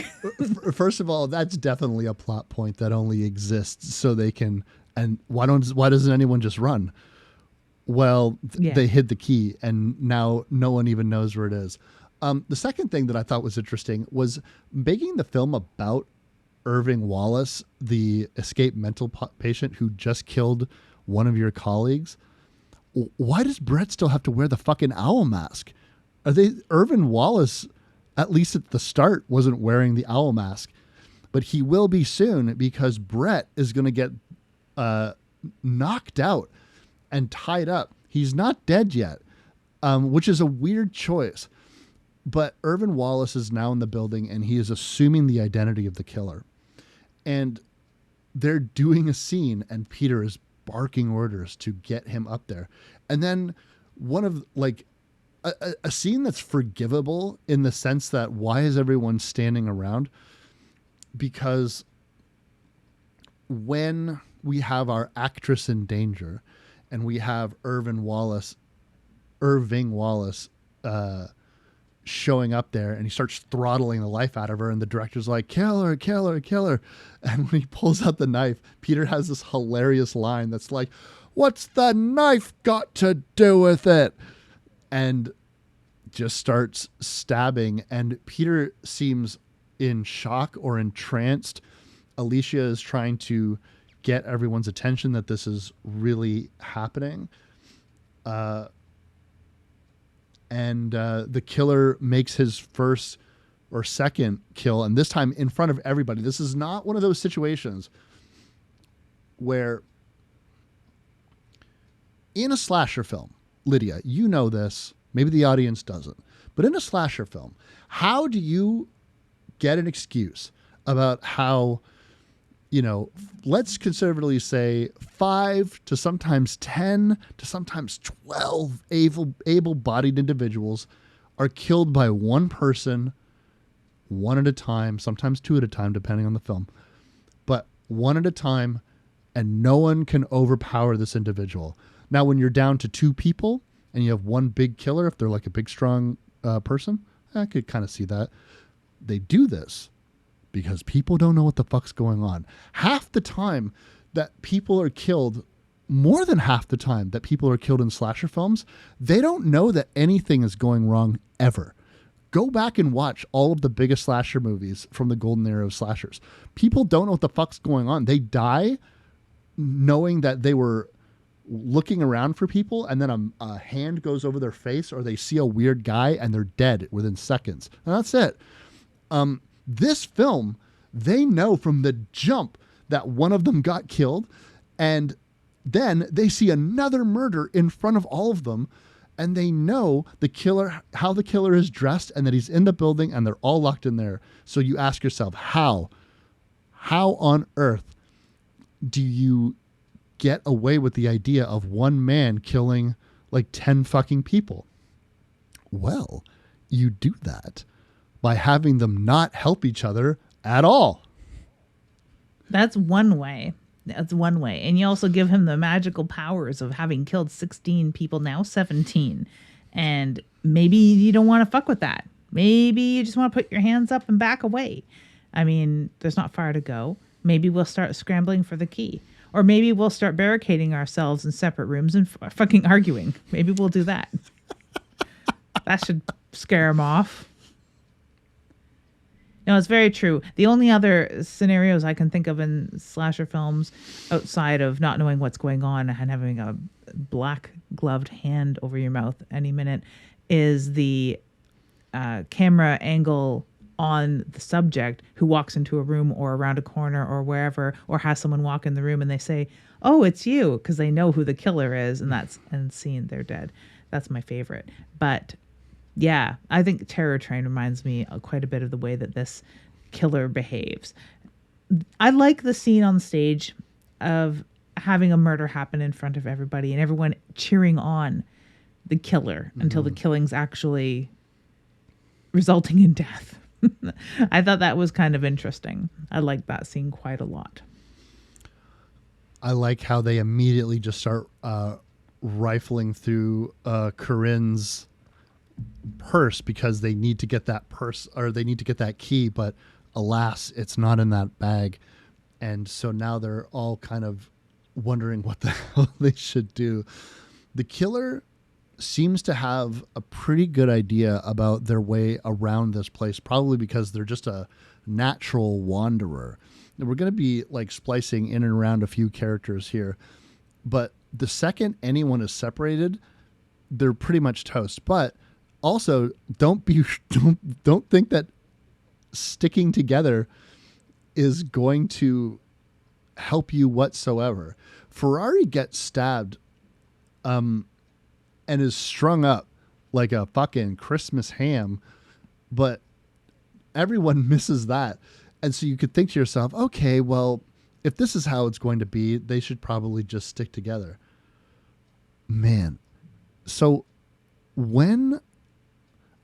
First of all, that's definitely a plot point that only exists so they can. And why doesn't anyone just run? Well, they hid the key, and now no one even knows where it is. The second thing that I thought was interesting was making the film about Irving Wallace, the escaped mental patient who just killed one of your colleagues. Why does Brett still have to wear the fucking owl mask? Irving Wallace, at least at the start, wasn't wearing the owl mask, but he will be soon, because Brett is going to get knocked out and tied up. He's not dead yet, which is a weird choice. But Irving Wallace is now in the building, and he is assuming the identity of the killer. And they're doing a scene, and Peter is barking orders to get him up there. And then one of like a scene that's forgivable in the sense that why is everyone standing around? Because when we have our actress in danger and we have Irving Wallace showing up there, and he starts throttling the life out of her, and the director's like, kill her, kill her, kill her. And when he pulls out the knife, Peter has this hilarious line that's like, what's the knife got to do with it? And just starts stabbing, and Peter seems in shock or entranced. Alicia is trying to get everyone's attention that this is really happening. And the killer makes his first or second kill, and this time in front of everybody. This is not one of those situations where in a slasher film, Lydia, you know this, maybe the audience doesn't, but in a slasher film, how do you get an excuse about how, let's conservatively say 5 to sometimes 10 to sometimes 12 able-bodied individuals are killed by one person, one at a time, sometimes 2 at a time, depending on the film, but one at a time, and no one can overpower this individual. Now, when you're down to 2 people and you have one big killer, if they're like a big, strong person, I could kind of see that. They do this because people don't know what the fuck's going on. Half the time that people are killed, more than half the time that people are killed in slasher films, they don't know that anything is going wrong ever. Go back and watch all of the biggest slasher movies from the golden era of slashers. People don't know what the fuck's going on. They die knowing that they were looking around for people, and then a hand goes over their face, or they see a weird guy and they're dead within seconds. And that's it. This film, they know from the jump that one of them got killed, and then they see another murder in front of all of them, and they know the killer, how the killer is dressed, and that he's in the building, and they're all locked in there. So you ask yourself, how on earth do you get away with the idea of one man killing like 10 fucking people? Well, you do that by having them not help each other at all. That's one way. And you also give him the magical powers of having killed 16 people, now 17. And maybe you don't want to fuck with that. Maybe you just want to put your hands up and back away. I mean, there's not far to go. Maybe we'll start scrambling for the key. Or maybe we'll start barricading ourselves in separate rooms and fucking arguing. Maybe we'll do that. That should scare him off. No, it's very true. The only other scenarios I can think of in slasher films outside of not knowing what's going on and having a black gloved hand over your mouth any minute is the camera angle on the subject who walks into a room or around a corner or wherever, or has someone walk in the room and they say, "Oh, it's you," because they know who the killer is, and seeing they're dead. That's my favorite. But yeah, I think Terror Train reminds me quite a bit of the way that this killer behaves. I like the scene on stage of having a murder happen in front of everybody and everyone cheering on the killer until the killing's actually resulting in death. I thought that was kind of interesting. I like that scene quite a lot. I like how they immediately just start rifling through Corinne's purse because they need to get that purse, or they need to get that key, but alas, it's not in that bag. And so now they're all kind of wondering what the hell they should do. The killer seems to have a pretty good idea about their way around this place, probably because they're just a natural wanderer. And we're going to be like splicing in and around a few characters here, but the second anyone is separated, they're pretty much toast. But also don't think that sticking together is going to help you whatsoever. Ferrari gets stabbed and is strung up like a fucking Christmas ham, but everyone misses that. And so you could think to yourself, okay, well, if this is how it's going to be, they should probably just stick together. Man. So when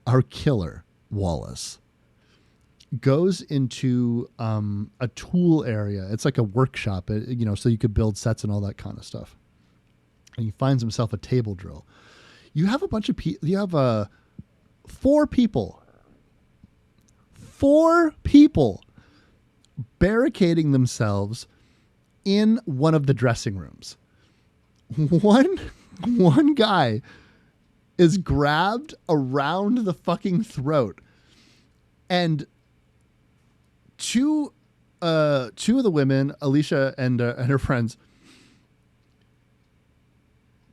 our killer, Wallace, goes into a tool area, it's like a workshop, so you could build sets and all that kind of stuff. And he finds himself a table drill. You have a bunch of people, you have 4 people barricading themselves in one of the dressing rooms. One guy is grabbed around the fucking throat, and two of the women, Alicia and her friends,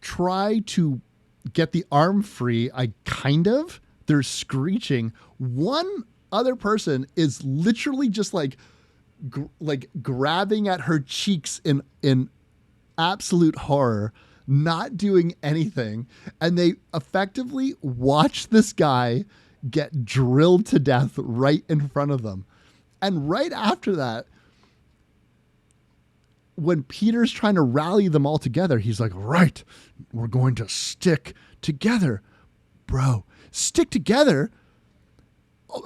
try to get the arm free. They're screeching. One other person is literally just like grabbing at her cheeks in absolute horror, not doing anything. And they effectively watch this guy get drilled to death right in front of them. And right after that, when Peter's trying to rally them all together, he's like, right, we're going to stick together. Bro, stick together?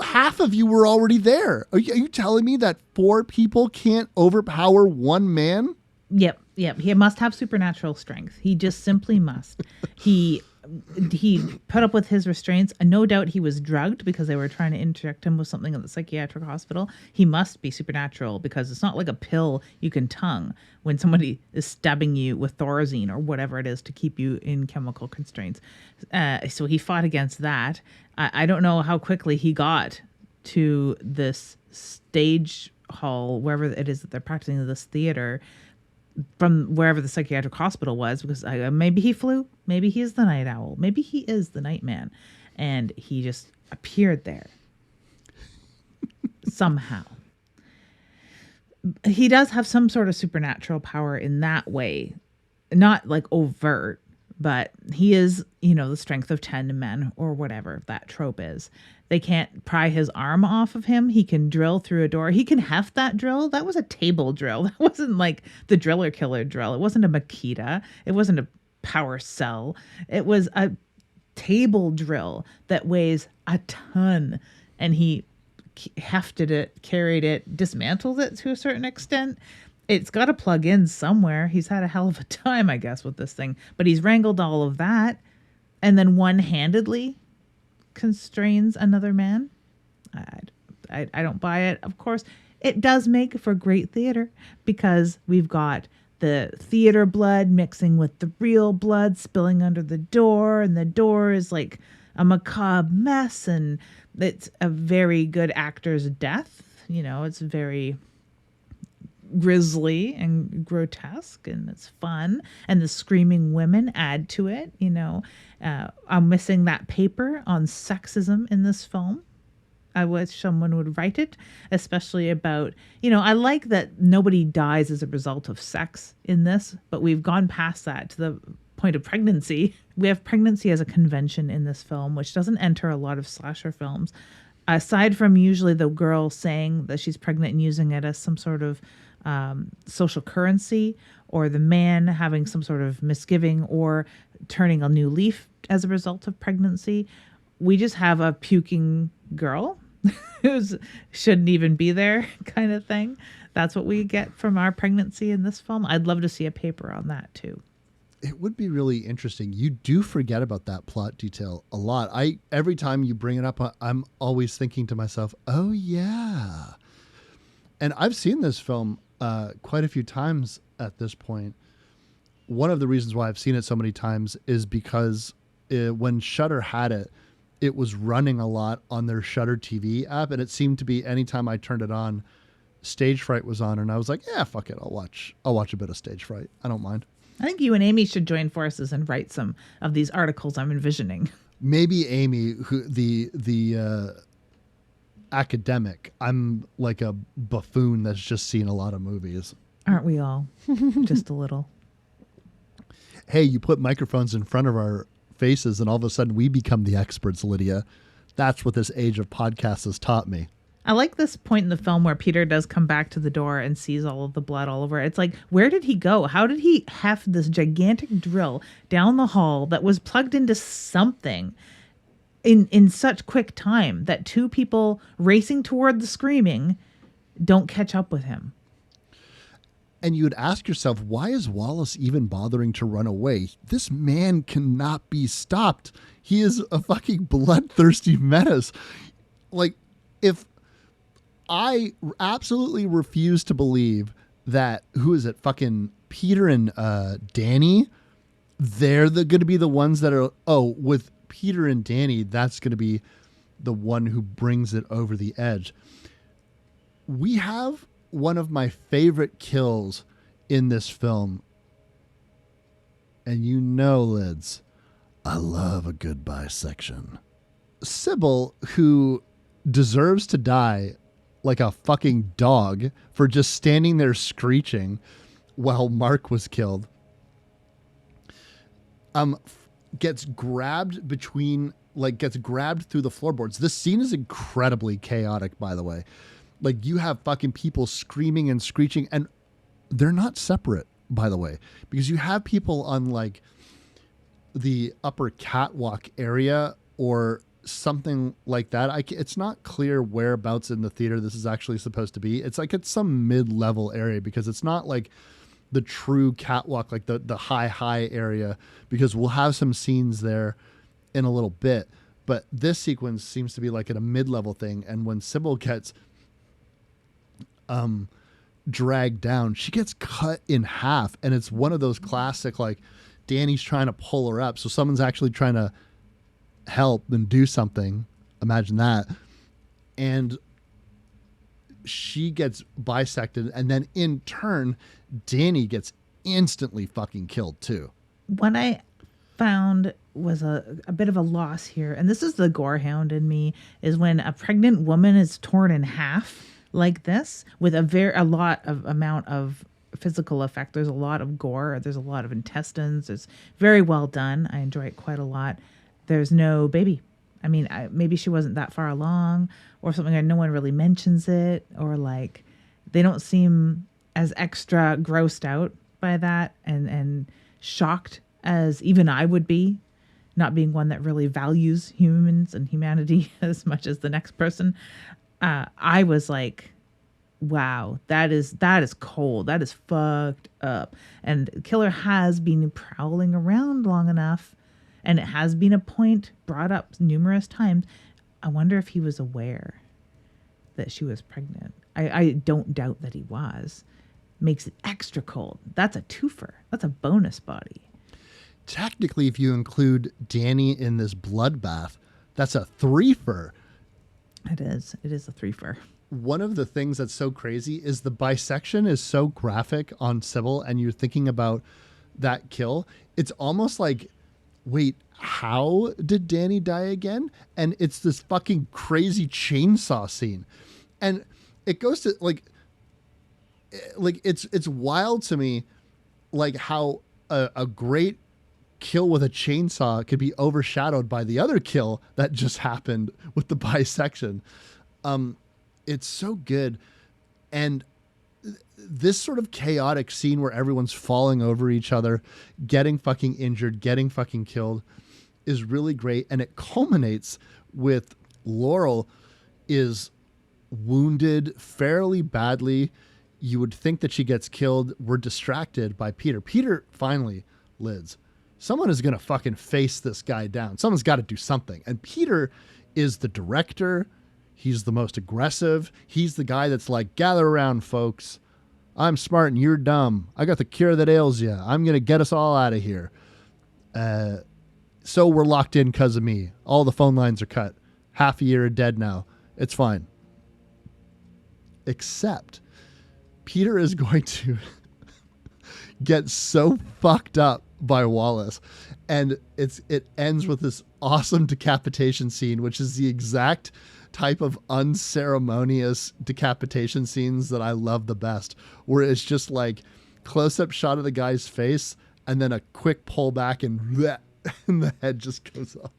Half of you were already there. Are you telling me that 4 people can't overpower one man? Yep. He must have supernatural strength. He just simply must. He put up with his restraints. And no doubt he was drugged because they were trying to inject him with something at the psychiatric hospital. He must be supernatural because it's not like a pill you can tongue when somebody is stabbing you with Thorazine or whatever it is to keep you in chemical constraints. So he fought against that. I don't know how quickly he got to this stage hall, wherever it is that they're practicing this theater, from wherever the psychiatric hospital was, because maybe he flew, maybe he is the night owl, maybe he is the night man, and he just appeared there somehow. He does have some sort of supernatural power in that way, not like overt, but he is, the strength of 10 men or whatever that trope is. They can't pry his arm off of him. He can drill through a door. He can heft that drill. That was a table drill. That wasn't like the driller killer drill. It wasn't a Makita. It wasn't a power cell. It was a table drill that weighs a ton. And he hefted it, carried it, dismantled it to a certain extent. It's got to plug in somewhere. He's had a hell of a time, I guess, with this thing. But he's wrangled all of that and then one-handedly constrains another man. I don't buy it. Of course, it does make for great theater because we've got the theater blood mixing with the real blood spilling under the door, and the door is like a macabre mess, and it's a very good actor's death. You know, it's very grisly and grotesque, and it's fun, and the screaming women add to it. You know, I'm missing that paper on sexism in this film. I wish someone would write it, especially about, you know, I like that nobody dies as a result of sex in this, but we've gone past that to the point of pregnancy. We have pregnancy as a convention in this film, which doesn't enter a lot of slasher films. Aside from usually the girl saying that she's pregnant and using it as some sort of social currency, or the man having some sort of misgiving or turning a new leaf as a result of pregnancy, we just have a puking girl who shouldn't even be there kind of thing. That's what we get from our pregnancy in this film. I'd love to see a paper on that too. It would be really interesting. You do forget about that plot detail a lot. Every time you bring it up, I'm always thinking to myself, oh yeah. And I've seen this film quite a few times at this point. One of the reasons why I've seen it so many times is because when Shudder had it, it was running a lot on their Shudder TV app, and it seemed to be anytime I turned it on, Stage Fright was on, and I was like, yeah, fuck it, I'll watch a bit of Stage Fright. I don't mind. I think you and Amy should join forces and write some of these articles I'm envisioning. Maybe Amy, who the academic. I'm like a buffoon that's just seen a lot of movies. Aren't we all? Just a little. Hey, you put microphones in front of our faces and all of a sudden we become the experts, Lydia. That's what this age of podcasts has taught me. I like this point in the film where Peter does come back to the door and sees all of the blood all over it. It's like, where did he go? How did he have this gigantic drill down the hall that was plugged into something in such quick time that two people racing toward the screaming don't catch up with him? And you'd ask yourself, why is Wallace even bothering to run away? This man cannot be stopped. He is a fucking bloodthirsty menace. Like, if I absolutely refuse to believe that, who is it, fucking Peter and Danny, they're going to be the ones that are, with Peter and Danny, that's going to be the one who brings it over the edge. We have one of my favorite kills in this film. And you know, Lids, I love a good bisection. Sybil, who deserves to die like a fucking dog for just standing there screeching while Mark was killed, gets grabbed through the floorboards. This scene is incredibly chaotic, by the way. Like, you have fucking people screaming and screeching, and they're not separate, by the way, because you have people on like the upper catwalk area or something like that. It's not clear whereabouts in the theater this is actually supposed to be. It's like it's some mid-level area, because it's not like the true catwalk, like the high area, because we'll have some scenes there in a little bit. But this sequence seems to be like at a mid-level thing. And when Sybil gets dragged down, she gets cut in half, and it's one of those classic, like, Danny's trying to pull her up, so someone's actually trying to help and do something. Imagine that. And she gets bisected, and then in turn Danny gets instantly fucking killed too. What I found was a bit of a loss here, and this is the gore hound in me, is when a pregnant woman is torn in half like this with a lot of amount of physical effect. There's a lot of gore. There's a lot of intestines. It's very well done. I enjoy it quite a lot. There's no baby. I mean, maybe she wasn't that far along or something, and no one really mentions it, or like they don't seem as extra grossed out by that and shocked as even I would be, not being one that really values humans and humanity as much as the next person. I was like, wow, that is cold. That is fucked up. And Killer has been prowling around long enough, and it has been a point brought up numerous times. I wonder if he was aware that she was pregnant. I don't doubt that he was. makes it extra cold. That's a twofer. That's a bonus body. Technically, if you include Danny in this bloodbath, that's a threefer. It is. It is a threefer. One of the things that's so crazy is the bisection is so graphic on Sybil, and you're thinking about that kill. It's almost like, wait, how did Danny die again? And it's this fucking crazy chainsaw scene. And it goes to like it's wild to me, like how a great kill with a chainsaw could be overshadowed by the other kill that just happened with the bisection. It's so good. And this sort of chaotic scene where everyone's falling over each other, getting fucking injured, getting fucking killed is really great. And it culminates with Laurel is wounded fairly badly. You would think that she gets killed. We're distracted by Peter. Peter finally, Lids, someone is going to fucking face this guy down. Someone's got to do something. And Peter is the director. He's the most aggressive. He's the guy that's like, gather around, folks. I'm smart and you're dumb. I got the cure that ails you. I'm going to get us all out of here. So we're locked in because of me. All the phone lines are cut. Half a year are dead now. It's fine. Except Peter is going to get so fucked up by Wallace. And it ends with this awesome decapitation scene, which is the exact type of unceremonious decapitation scenes that I love the best, where it's just like close-up shot of the guy's face and then a quick pull back and the head just goes off.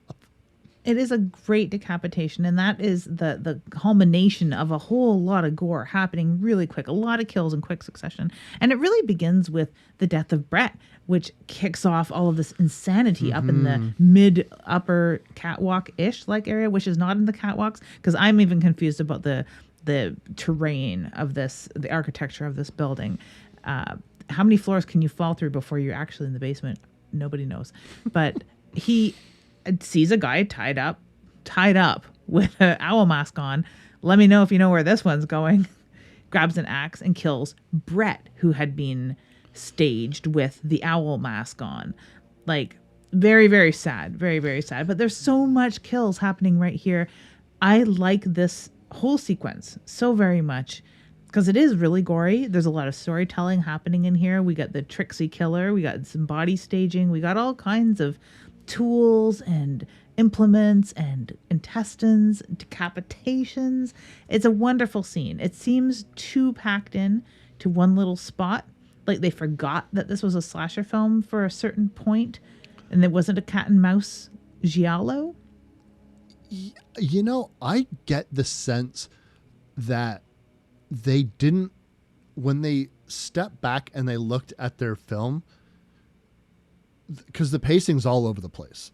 It is a great decapitation, and that is the culmination of a whole lot of gore happening really quick, a lot of kills in quick succession. And it really begins with the death of Brett, which kicks off all of this insanity up in the mid-upper catwalk-ish like area, which is not in the catwalks, because I'm even confused about the terrain of this, the architecture of this building. How many floors can you fall through before you're actually in the basement? Nobody knows. But he sees a guy tied up with an owl mask on. Let me know if you know where this one's going. Grabs an axe and kills Brett, who had been staged with the owl mask on. Like, very, very sad. Very, very sad. But there's so much kills happening right here. I like this whole sequence so very much because it is really gory. There's a lot of storytelling happening in here. We got the tricksy killer. We got some body staging. We got all kinds of tools and implements and intestines, decapitations. It's a wonderful scene. It seems too packed in to one little spot. Like they forgot that this was a slasher film for a certain point and it wasn't a cat and mouse giallo. You know, I get the sense that they didn't, when they stepped back and they looked at their film, because the pacing's all over the place.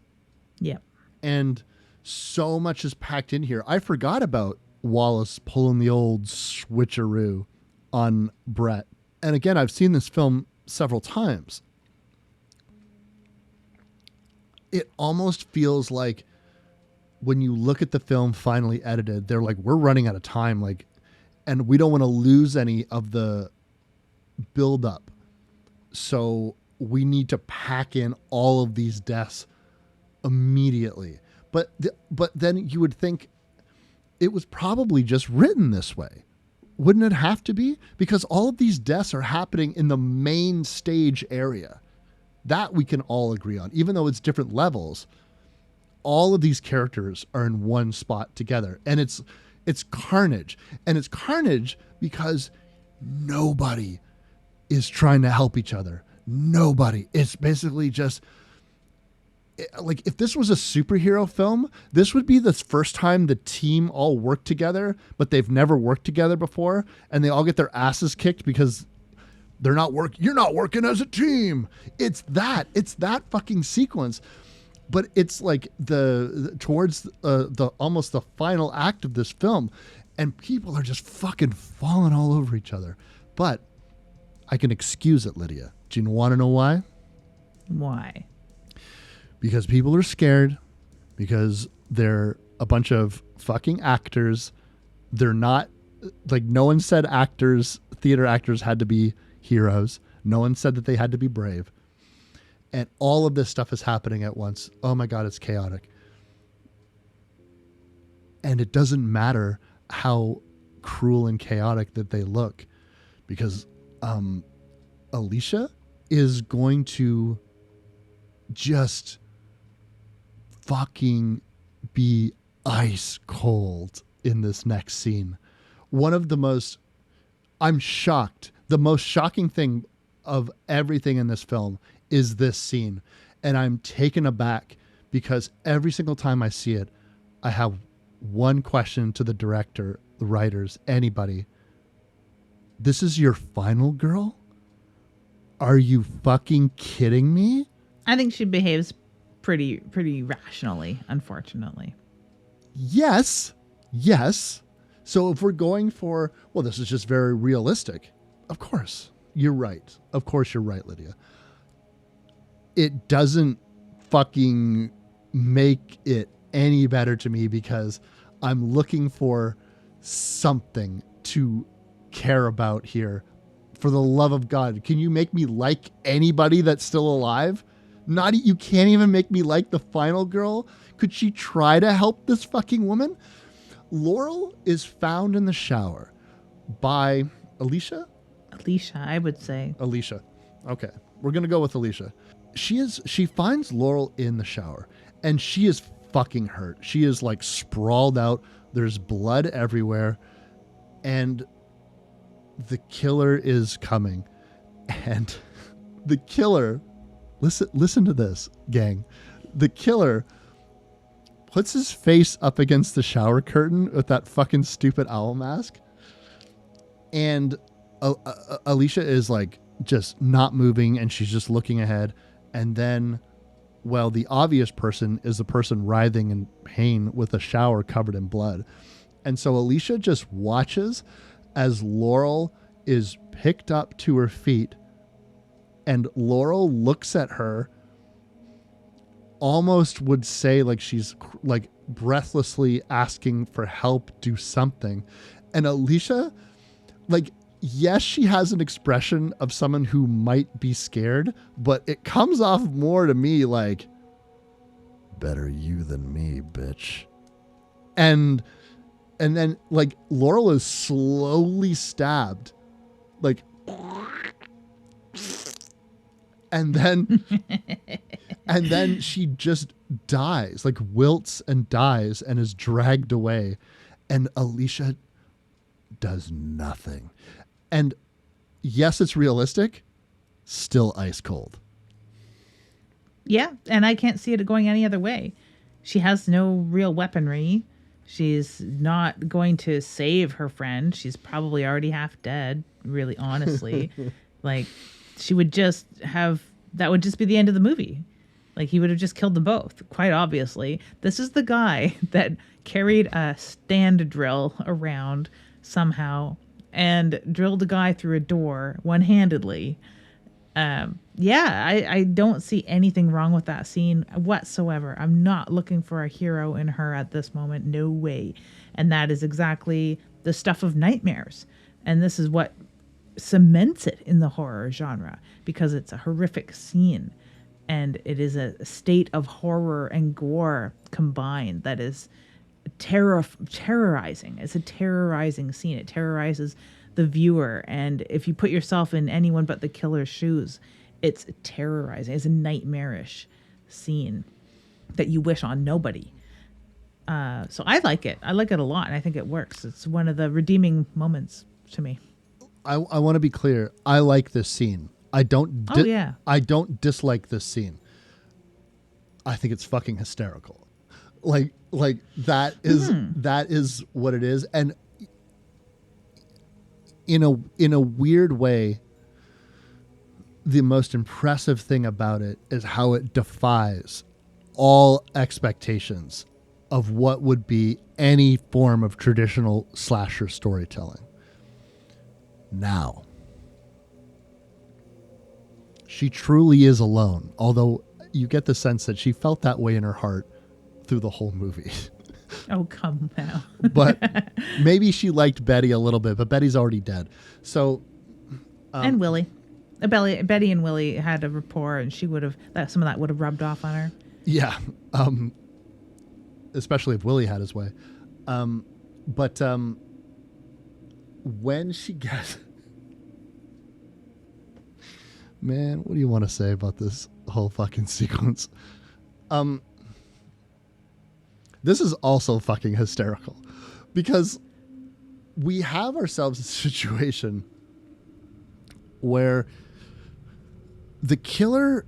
Yep. And so much is packed in here. I forgot about Wallace pulling the old switcheroo on Brett. And again, I've seen this film several times. It almost feels like when you look at the film finally edited, they're like, we're running out of time. Like, and we don't want to lose any of the buildup. So we need to pack in all of these deaths immediately. But then you would think it was probably just written this way. Wouldn't it have to be? Because all of these deaths are happening in the main stage area. That we can all agree on. Even though it's different levels, all of these characters are in one spot together. And it's carnage. And it's carnage because nobody is trying to help each other. Nobody. It's basically just like if this was a superhero film, this would be the first time the team all worked together, but they've never worked together before, and they all get their asses kicked because you're not working as a team. It's that fucking sequence. But it's like towards the almost the final act of this film, and people are just fucking falling all over each other. But I can excuse it, Lydia. Do you want to know why? Why? Because people are scared, because they're a bunch of fucking actors. They're not, like, no one said theater actors had to be heroes. No one said that they had to be brave. And all of this stuff is happening at once. Oh my God, it's chaotic. And it doesn't matter how cruel and chaotic that they look, because Alicia is going to just fucking be ice cold in this next scene. One of the most, I'm shocked. The most shocking thing of everything in this film is this scene. And I'm taken aback because every single time I see it, I have one question to the director, the writers, anybody. This is your final girl? Are you fucking kidding me? I think she behaves pretty rationally, unfortunately. Yes. So if we're going for, well, this is just very realistic. Of course, you're right. Of course you're right, Lydia. It doesn't fucking make it any better to me because I'm looking for something to care about here. For the love of God, can you make me like anybody that's still alive? You can't even make me like the final girl. Could she try to help this fucking woman? Laurel is found in the shower by Alicia. I would say. Alicia. Okay. We're going to go with Alicia. She finds Laurel in the shower and she is fucking hurt. She is like sprawled out. There's blood everywhere and the killer is coming. And the killer, listen to this, gang. The killer puts his face up against the shower curtain with that fucking stupid owl mask. And Alicia is like just not moving and she's just looking ahead. And then, well, the obvious person is the person writhing in pain with a shower covered in blood. And so Alicia just watches as Laurel is picked up to her feet and Laurel looks at her, almost would say like she's like breathlessly asking for help, do something. And Alicia, like, yes, she has an expression of someone who might be scared, but it comes off more to me like, better you than me, bitch. And then like Laurel is slowly stabbed, like, and then she just dies, like wilts and dies and is dragged away. And Alicia does nothing. And yes, it's realistic, still ice cold. Yeah, and I can't see it going any other way. She has no real weaponry. She's not going to save her friend. She's probably already half dead, really, honestly. Like, she would just have, that would just be the end of the movie. Like, he would have just killed them both, quite obviously. This is the guy that carried a stand drill around somehow and drilled a guy through a door one-handedly. I don't see anything wrong with that scene whatsoever. I'm not looking for a hero in her at this moment. No way. And that is exactly the stuff of nightmares. And this is what cements it in the horror genre, because it's a horrific scene and it is a state of horror and gore combined that is terrorizing. It's a terrorizing scene. It terrorizes the viewer, and if you put yourself in anyone but the killer's shoes, it's terrorizing. It's a nightmarish scene that you wish on nobody. So I like it. I like it a lot, and I think it works. It's one of the redeeming moments to me. I want to be clear. I like this scene. I don't dislike this scene. I think it's fucking hysterical. Like that is what it is. And in a weird way, the most impressive thing about it is how it defies all expectations of what would be any form of traditional slasher storytelling. Now, she truly is alone, although you get the sense that she felt that way in her heart through the whole movie. Oh, come now. But maybe she liked Betty a little bit, but Betty's already dead. So And Willie. Betty and Willie had a rapport, and some of that would have rubbed off on her. Yeah. Especially if Willie had his way. But when she gets... Man, what do you want to say about this whole fucking sequence? This is also fucking hysterical because we have ourselves a situation where the killer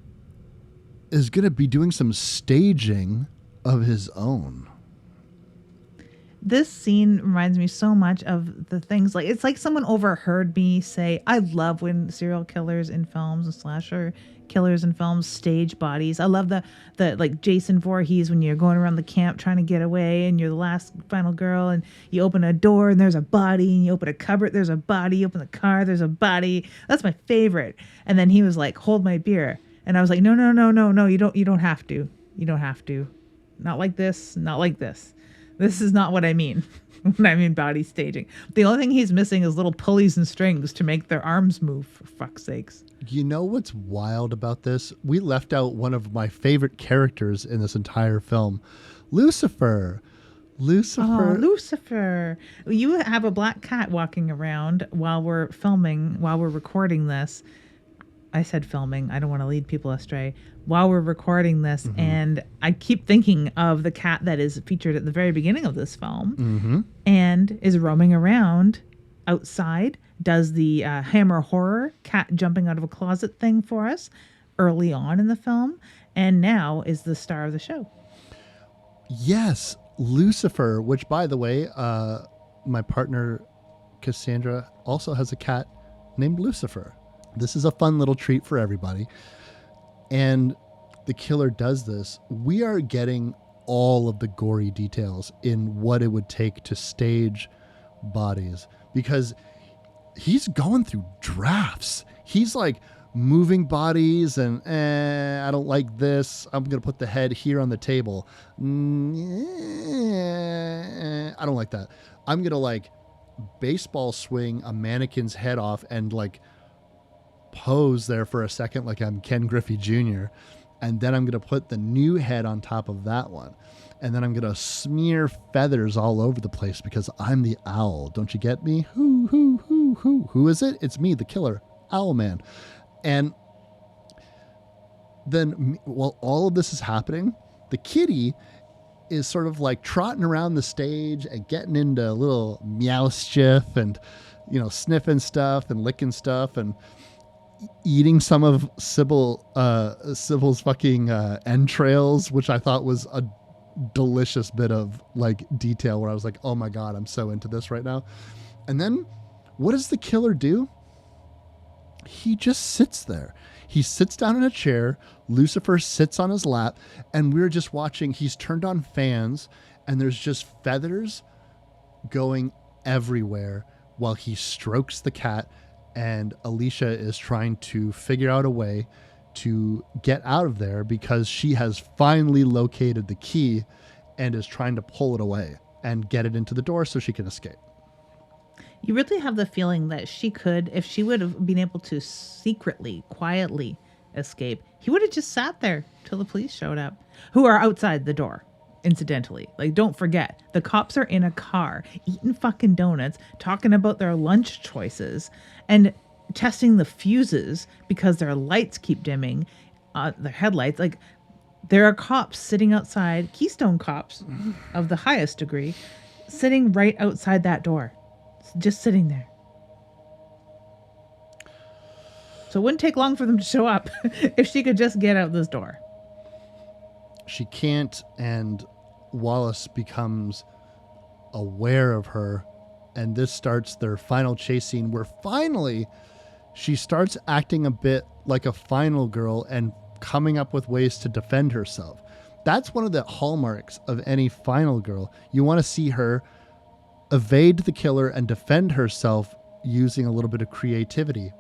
is going to be doing some staging of his own. This scene reminds me so much of the things it's like someone overheard me say, I love when serial killers in films and slasher killers in films stage bodies. I love the like Jason Voorhees when you're going around the camp trying to get away and you're the last final girl and you open a door and there's a body and you open a cupboard, there's a body, you open the car, there's a body. That's my favorite. And then he was like, hold my beer. And I was like, no, you don't have to. You don't have to. Not like this, not like this. This is not what I mean when I mean body staging. The only thing he's missing is little pulleys and strings to make their arms move, for fuck's sakes. You know what's wild about this? We left out one of my favorite characters in this entire film, Lucifer. Oh, Lucifer. You have a black cat walking around while we're recording this. I said filming. I don't want to lead people astray. While we're recording this, and I keep thinking of the cat that is featured at the very beginning of this film and is roaming around outside, does the Hammer horror cat jumping out of a closet thing for us early on in the film, and now is the star of the show. Yes, Lucifer, which, by the way, my partner Cassandra also has a cat named Lucifer. This is a fun little treat for everybody. And the killer does this. We are getting all of the gory details in what it would take to stage bodies because he's going through drafts. He's like moving bodies and I don't like this. I'm going to put the head here on the table. I don't like that. I'm going to like baseball swing a mannequin's head off and like pose there for a second like I'm Ken Griffey Jr. And then I'm going to put the new head on top of that one. And then I'm going to smear feathers all over the place because I'm the owl. Don't you get me? Who is it? It's me, the killer, Owl Man. And then while all of this is happening, the kitty is sort of like trotting around the stage and getting into a little meowschiff and, sniffing stuff and licking stuff and eating some of Sybil's fucking entrails, which I thought was a delicious bit of like detail where I was like, oh my God, I'm so into this right now. And then what does the killer do? He just sits there. He sits down in a chair. Lucifer sits on his lap and we're just watching. He's turned on fans and there's just feathers going everywhere while he strokes the cat. And Alicia is trying to figure out a way to get out of there because she has finally located the key and is trying to pull it away and get it into the door so she can escape. You really have the feeling that she could, if she would have been able to secretly, quietly escape, he would have just sat there till the police showed up, who are outside the door. Incidentally, like, don't forget, the cops are in a car eating fucking donuts, talking about their lunch choices and testing the fuses because their lights keep dimming, their headlights. Like, there are cops sitting outside, Keystone cops of the highest degree, sitting right outside that door, just sitting there. So it wouldn't take long for them to show up if she could just get out this door. She can't, and Wallace becomes aware of her, and this starts their final chase scene where finally she starts acting a bit like a final girl and coming up with ways to defend herself. That's one of the hallmarks of any final girl. You want to see her evade the killer and defend herself using a little bit of creativity,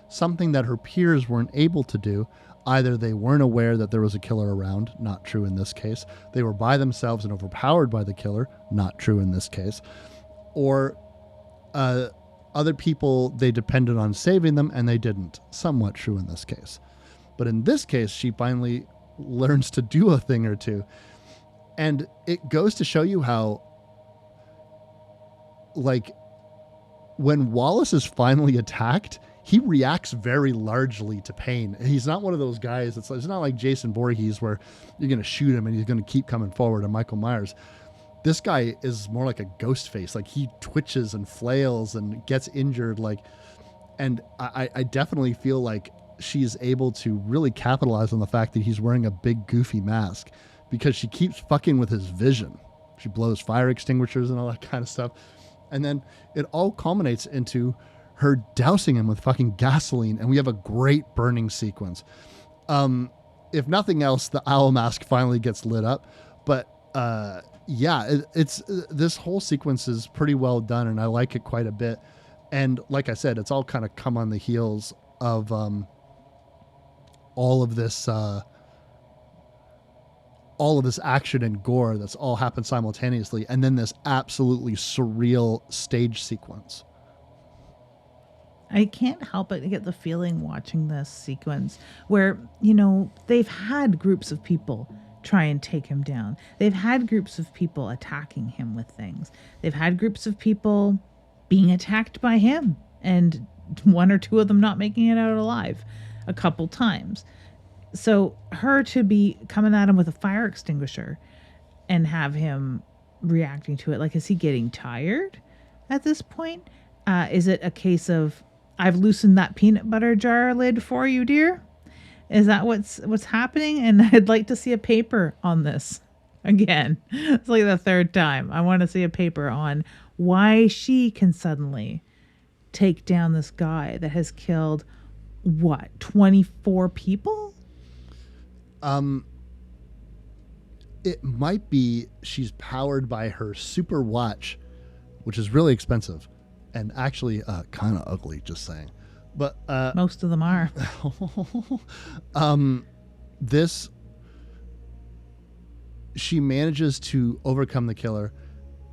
something that her peers weren't able to do. Either they weren't aware that there was a killer around, not true in this case. They were by themselves and overpowered by the killer, not true in this case. Or other people, they depended on saving them, and they didn't. Somewhat true in this case. But in this case, she finally learns to do a thing or two. And it goes to show you how, like, when Wallace is finally attacked, he reacts very largely to pain. He's not one of those guys. It's not like Jason Voorhees where you're going to shoot him and he's going to keep coming forward, or Michael Myers. This guy is more like a ghost face. Like, he twitches and flails and gets injured. Like, and I definitely feel like she's able to really capitalize on the fact that he's wearing a big goofy mask, because she keeps fucking with his vision. She blows fire extinguishers and all that kind of stuff. And then it all culminates into her dousing him with fucking gasoline, and we have a great burning sequence. If nothing else, the owl mask finally gets lit up. But it's this whole sequence is pretty well done, and I like it quite a bit. And like I said, it's all kind of come on the heels of all of this action and gore that's all happened simultaneously, and then this absolutely surreal stage sequence. I can't help but get the feeling watching this sequence where, you know, they've had groups of people try and take him down. They've had groups of people attacking him with things. They've had groups of people being attacked by him, and one or two of them not making it out alive a couple times. So her to be coming at him with a fire extinguisher and have him reacting to it, like, is he getting tired at this point? Is it a case of, I've loosened that peanut butter jar lid for you, dear? Is that what's happening? And I'd like to see a paper on this again. It's like the third time. I want to see a paper on why she can suddenly take down this guy that has killed, 24 people? It might be she's powered by her super watch, which is really expensive and actually kind of ugly, just saying. But most of them are. She manages to overcome the killer,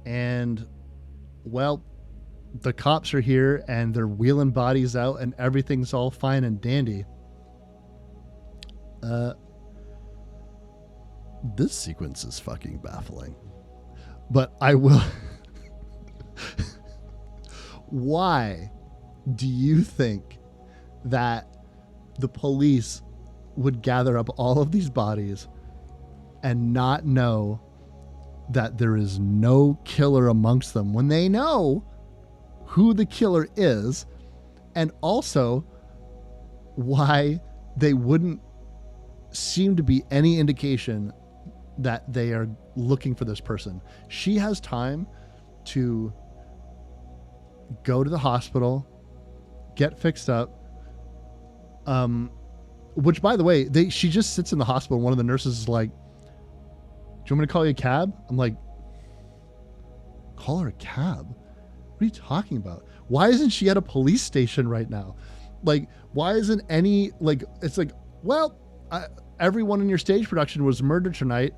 and well, the cops are here and they're wheeling bodies out and everything's all fine and dandy. This sequence is fucking baffling, but I will. Why do you think that the police would gather up all of these bodies and not know that there is no killer amongst them when they know who the killer is? And also, why they wouldn't seem to be any indication that they are looking for this person. She has time to go to the hospital, get fixed up. Which, by the way, she just sits in the hospital. One of the nurses is like, "Do you want me to call you a cab?" I'm like, "Call her a cab? What are you talking about? Why isn't she at a police station right now? Like, why isn't any, like," it's like, well, everyone in your stage production was murdered tonight.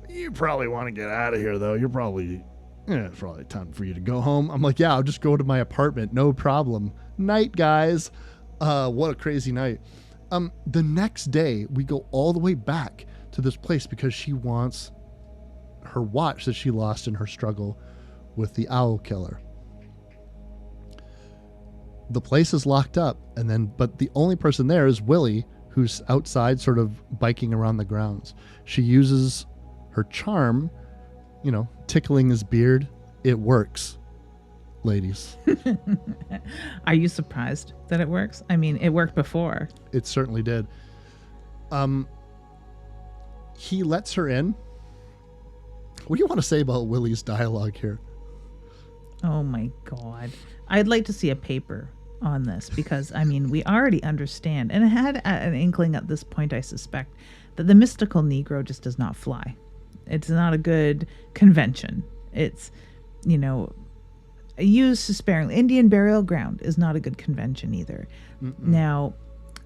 You probably want to get out of here, though. You're probably, it's probably time for you to go home. I'm like, yeah, I'll just go to my apartment. No problem. Night, guys. What a crazy night. The next day, we go all the way back to this place because she wants her watch that she lost in her struggle with the owl killer. The place is locked up, but the only person there is Willie, who's outside sort of biking around the grounds. She uses her charm, tickling his beard. It works, ladies. Are you surprised that it works? I mean, it worked before. It certainly did. He lets her in. What do you want to say about Willie's dialogue here? Oh my God. I'd like to see a paper on this because, I mean, we already understand, and I had an inkling at this point, I suspect, that the mystical Negro just does not fly. It's not a good convention. It's, used sparingly. Indian burial ground is not a good convention either. Mm-mm. Now,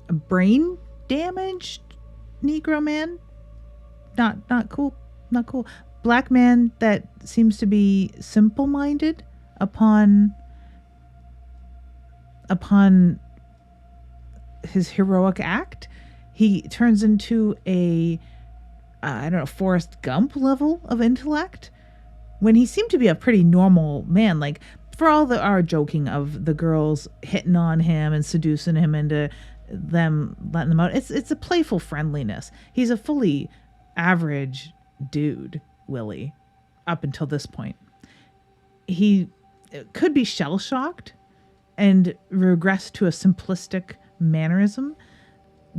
a brain damaged Negro man, not cool. Not cool. Black man that seems to be simple-minded upon upon his heroic act, he turns into a, I don't know, Forrest Gump level of intellect, when he seemed to be a pretty normal man. Like, for all our joking of the girls hitting on him and seducing him into them letting them out, it's a playful friendliness. He's a fully average dude, Willie, up until this point. He could be shell-shocked and regress to a simplistic mannerism,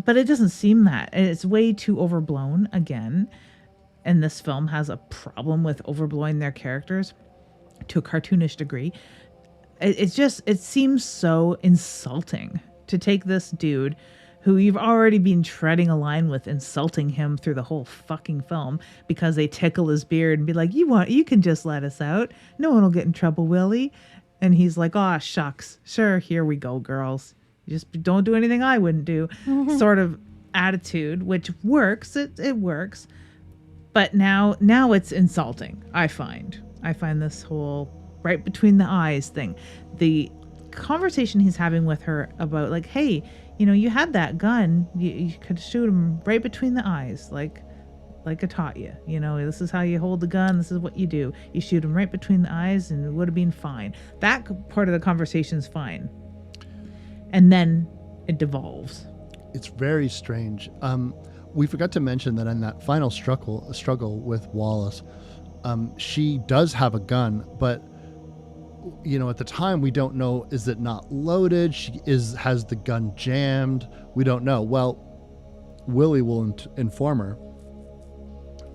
but it doesn't seem that. It's way too overblown again. And this film has a problem with overblowing their characters to a cartoonish degree. It seems so insulting to take this dude who you've already been treading a line with, insulting him through the whole fucking film because they tickle his beard and be like, you can just let us out. No one will get in trouble, Willie. And he's like, oh, shucks. Sure, here we go, girls. You just don't do anything I wouldn't do. Sort of attitude, which works. It works. But now it's insulting, I find. I find this whole right between the eyes thing. The conversation he's having with her about, like, hey, you had that gun. You could shoot him right between the eyes, like I taught you. This is how you hold the gun. This is what you do. You shoot him right between the eyes and it would have been fine. That part of the conversation's fine. And then it devolves. It's very strange. We forgot to mention that in that final struggle with Wallace, she does have a gun, but at the time we don't know, is it not loaded? Has the gun jammed? We don't know. Well, Willie will inform her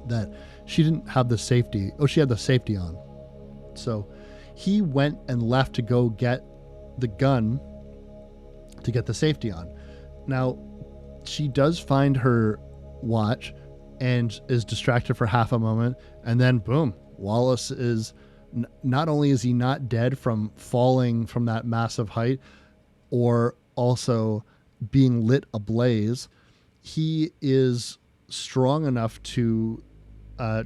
that she didn't have the safety. Oh, she had the safety on. So he went and left to go get the gun to get the safety on. Now, she does find her watch and is distracted for half a moment, and then boom, Wallace is not only is he not dead from falling from that massive height or also being lit ablaze, he is strong enough to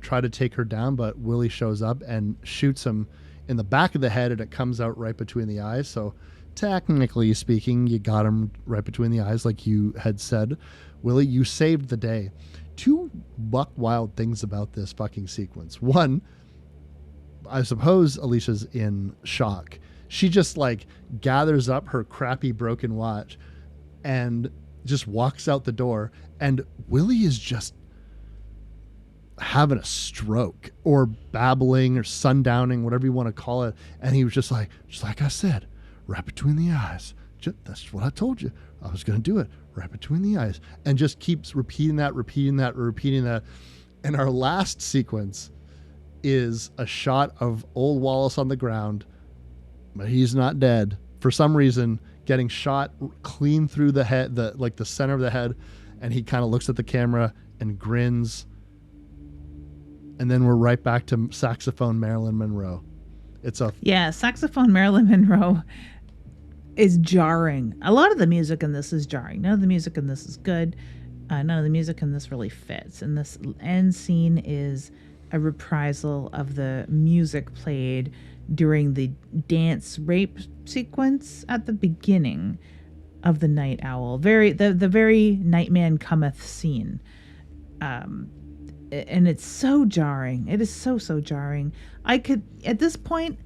try to take her down, but Willie shows up and shoots him in the back of the head, and it comes out right between the eyes. So technically speaking, you got him right between the eyes, like you had said. Willie, you saved the day. Two buck wild things about this fucking sequence. One, I suppose Alicia's in shock. She just gathers up her crappy broken watch and just walks out the door, and Willie is just having a stroke or babbling or sundowning, whatever you want to call it. And he was just like I said, right between the eyes. That's what I told you. I was going to do it right between the eyes, and just keeps repeating that. And our last sequence is a shot of old Wallace on the ground, but he's not dead for some reason, getting shot clean through the head, the center of the head. And he kind of looks at the camera and grins. And then we're right back to saxophone Marilyn Monroe. Saxophone Marilyn Monroe is jarring. A lot of the music in this is jarring. None of the music in this is good. None of the music in this really fits. And this end scene is a reprisal of the music played during the dance rape sequence at the beginning of The Night Owl. The very Nightman Cometh scene. And it's so jarring. It is so jarring. I could, at this point,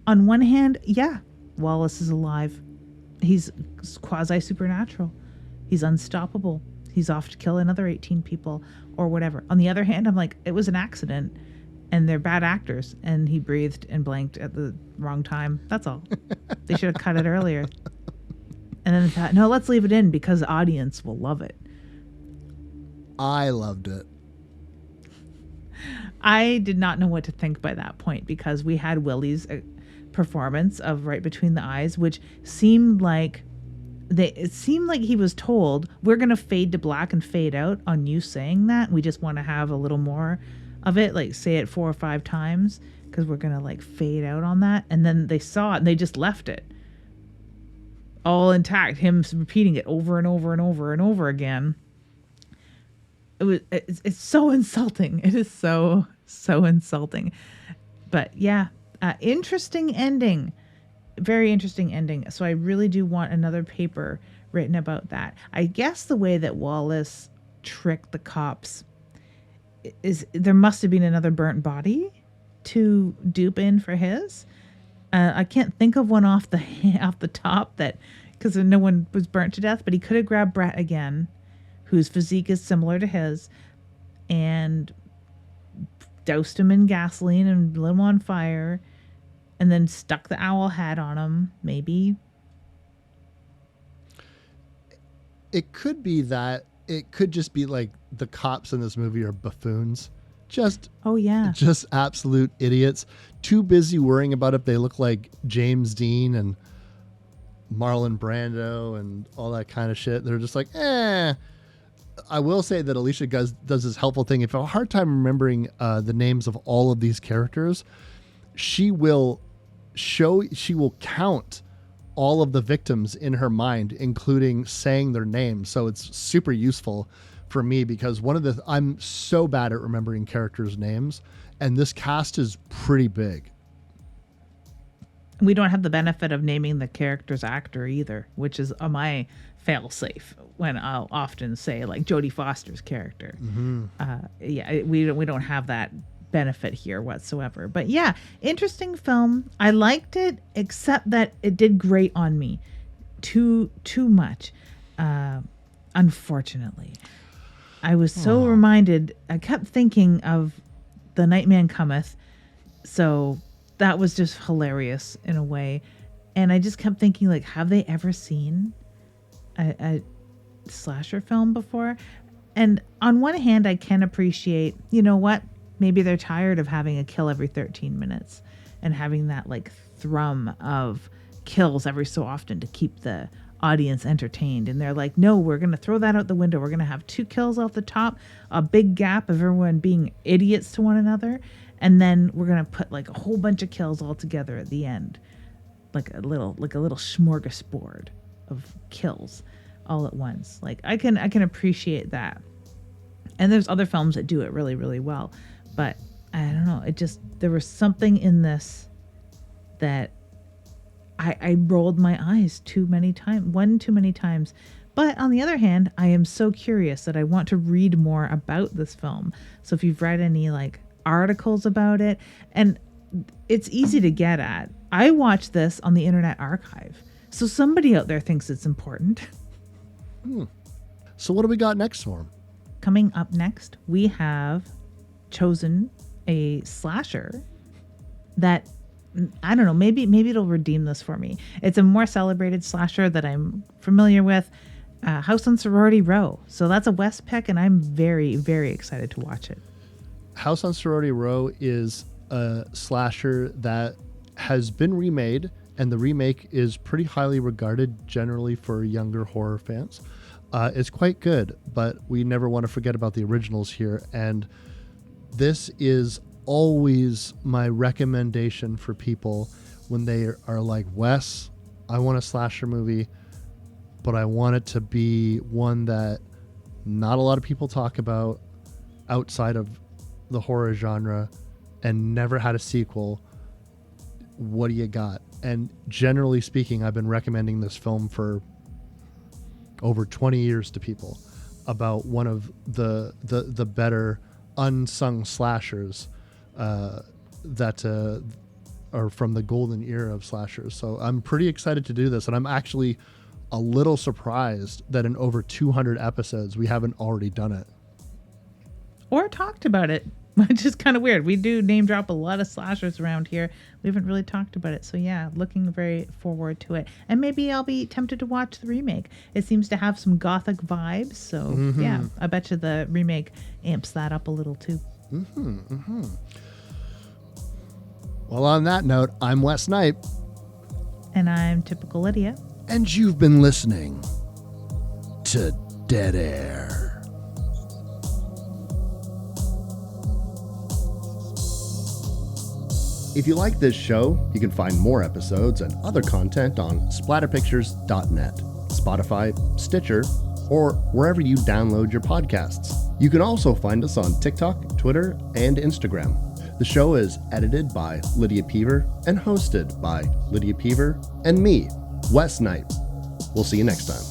on one hand, yeah, Wallace is alive. He's quasi-supernatural. He's unstoppable. He's off to kill another 18 people or whatever. On the other hand, I'm like, it was an accident and they're bad actors, and he breathed and blanked at the wrong time. That's all. They should have cut it earlier. And then they thought, no, let's leave it in because the audience will love it. I loved it. I did not know what to think by that point, because we had Willie's performance of Right Between the Eyes, which seemed like he was told, we're going to fade to black and fade out on you saying that. We just want to have a little more of it, like say it 4 or 5 times, because we're going to fade out on that. And then they saw it and they just left it all intact, him repeating it over and over and over and over again. It's so insulting. It is so insulting. But yeah, interesting ending. very interesting ending. So I really do want another paper written about that. I guess the way that Wallace tricked the cops is there must have been another burnt body to dupe in for his. I can't think of one off the top that, because no one was burnt to death, but he could have grabbed Brett again, whose physique is similar to his, and doused him in gasoline and lit him on fire, and then stuck the owl hat on him, maybe. It could be that. It could just be like the cops in this movie are buffoons. Just absolute idiots. Too busy worrying about if they look like James Dean and Marlon Brando and all that kind of shit. They're just like, I will say that Alicia does this helpful thing. If I have a hard time remembering the names of all of these characters, she will count all of the victims in her mind, including saying their names. So it's super useful for me because I'm so bad at remembering characters' names, and this cast is pretty big. We don't have the benefit of naming the character's actor either, which is my fail-safe when I'll often say like Jodie Foster's character. Mm-hmm. We don't have that benefit here whatsoever. But yeah, interesting film. I liked it, except that it did grate on me too much. Unfortunately, I was so reminded. I kept thinking of The Nightman Cometh, so that was just hilarious in a way. And I just kept thinking, like, have they ever seen a slasher film before? And on one hand, I can appreciate, you know what? Maybe they're tired of having a kill every 13 minutes and having that like thrum of kills every so often to keep the audience entertained. And they're like, no, we're going to throw that out the window. We're going to have 2 kills off the top, a big gap of everyone being idiots to one another. And then we're going to put like a whole bunch of kills all together at the end. Like a little smorgasbord of kills all at once. Like I can appreciate that. And there's other films that do it really, really well. But I don't know. There was something in this that I rolled my eyes too many times. But on the other hand, I am so curious that I want to read more about this film. So if you've read any like articles about it, and it's easy to get at. I watched this on the Internet Archive. So somebody out there thinks it's important. So what do we got next for him? Coming up next, we have chosen a slasher that, I don't know, maybe it'll redeem this for me. It's a more celebrated slasher that I'm familiar with, House on Sorority Row. So that's a West pick, and I'm very, very excited to watch it. House on Sorority Row is a slasher that has been remade, and the remake is pretty highly regarded generally for younger horror fans. It's quite good, but we never want to forget about the originals here, and this is always my recommendation for people when they are like, Wes, I want a slasher movie, but I want it to be one that not a lot of people talk about outside of the horror genre and never had a sequel. What do you got? And generally speaking, I've been recommending this film for over 20 years to people about one of the better unsung slashers that are from the golden era of slashers. So I'm pretty excited to do this, and I'm actually a little surprised that in over 200 episodes we haven't already done it or talked about it, which is kind of weird. We do name drop a lot of slashers around here. We haven't really talked about it. So yeah, looking very forward to it. And maybe I'll be tempted to watch the remake. It seems to have some gothic vibes. So yeah, I bet you the remake amps that up a little too. Well, on that note, I'm Wes Knipe. And I'm Typical Lydia. And you've been listening to Dead Air. If you like this show, you can find more episodes and other content on splatterpictures.net, Spotify, Stitcher, or wherever you download your podcasts. You can also find us on TikTok, Twitter, and Instagram. The show is edited by Lydia Peever and hosted by Lydia Peever and me, Wes Knipe. We'll see you next time.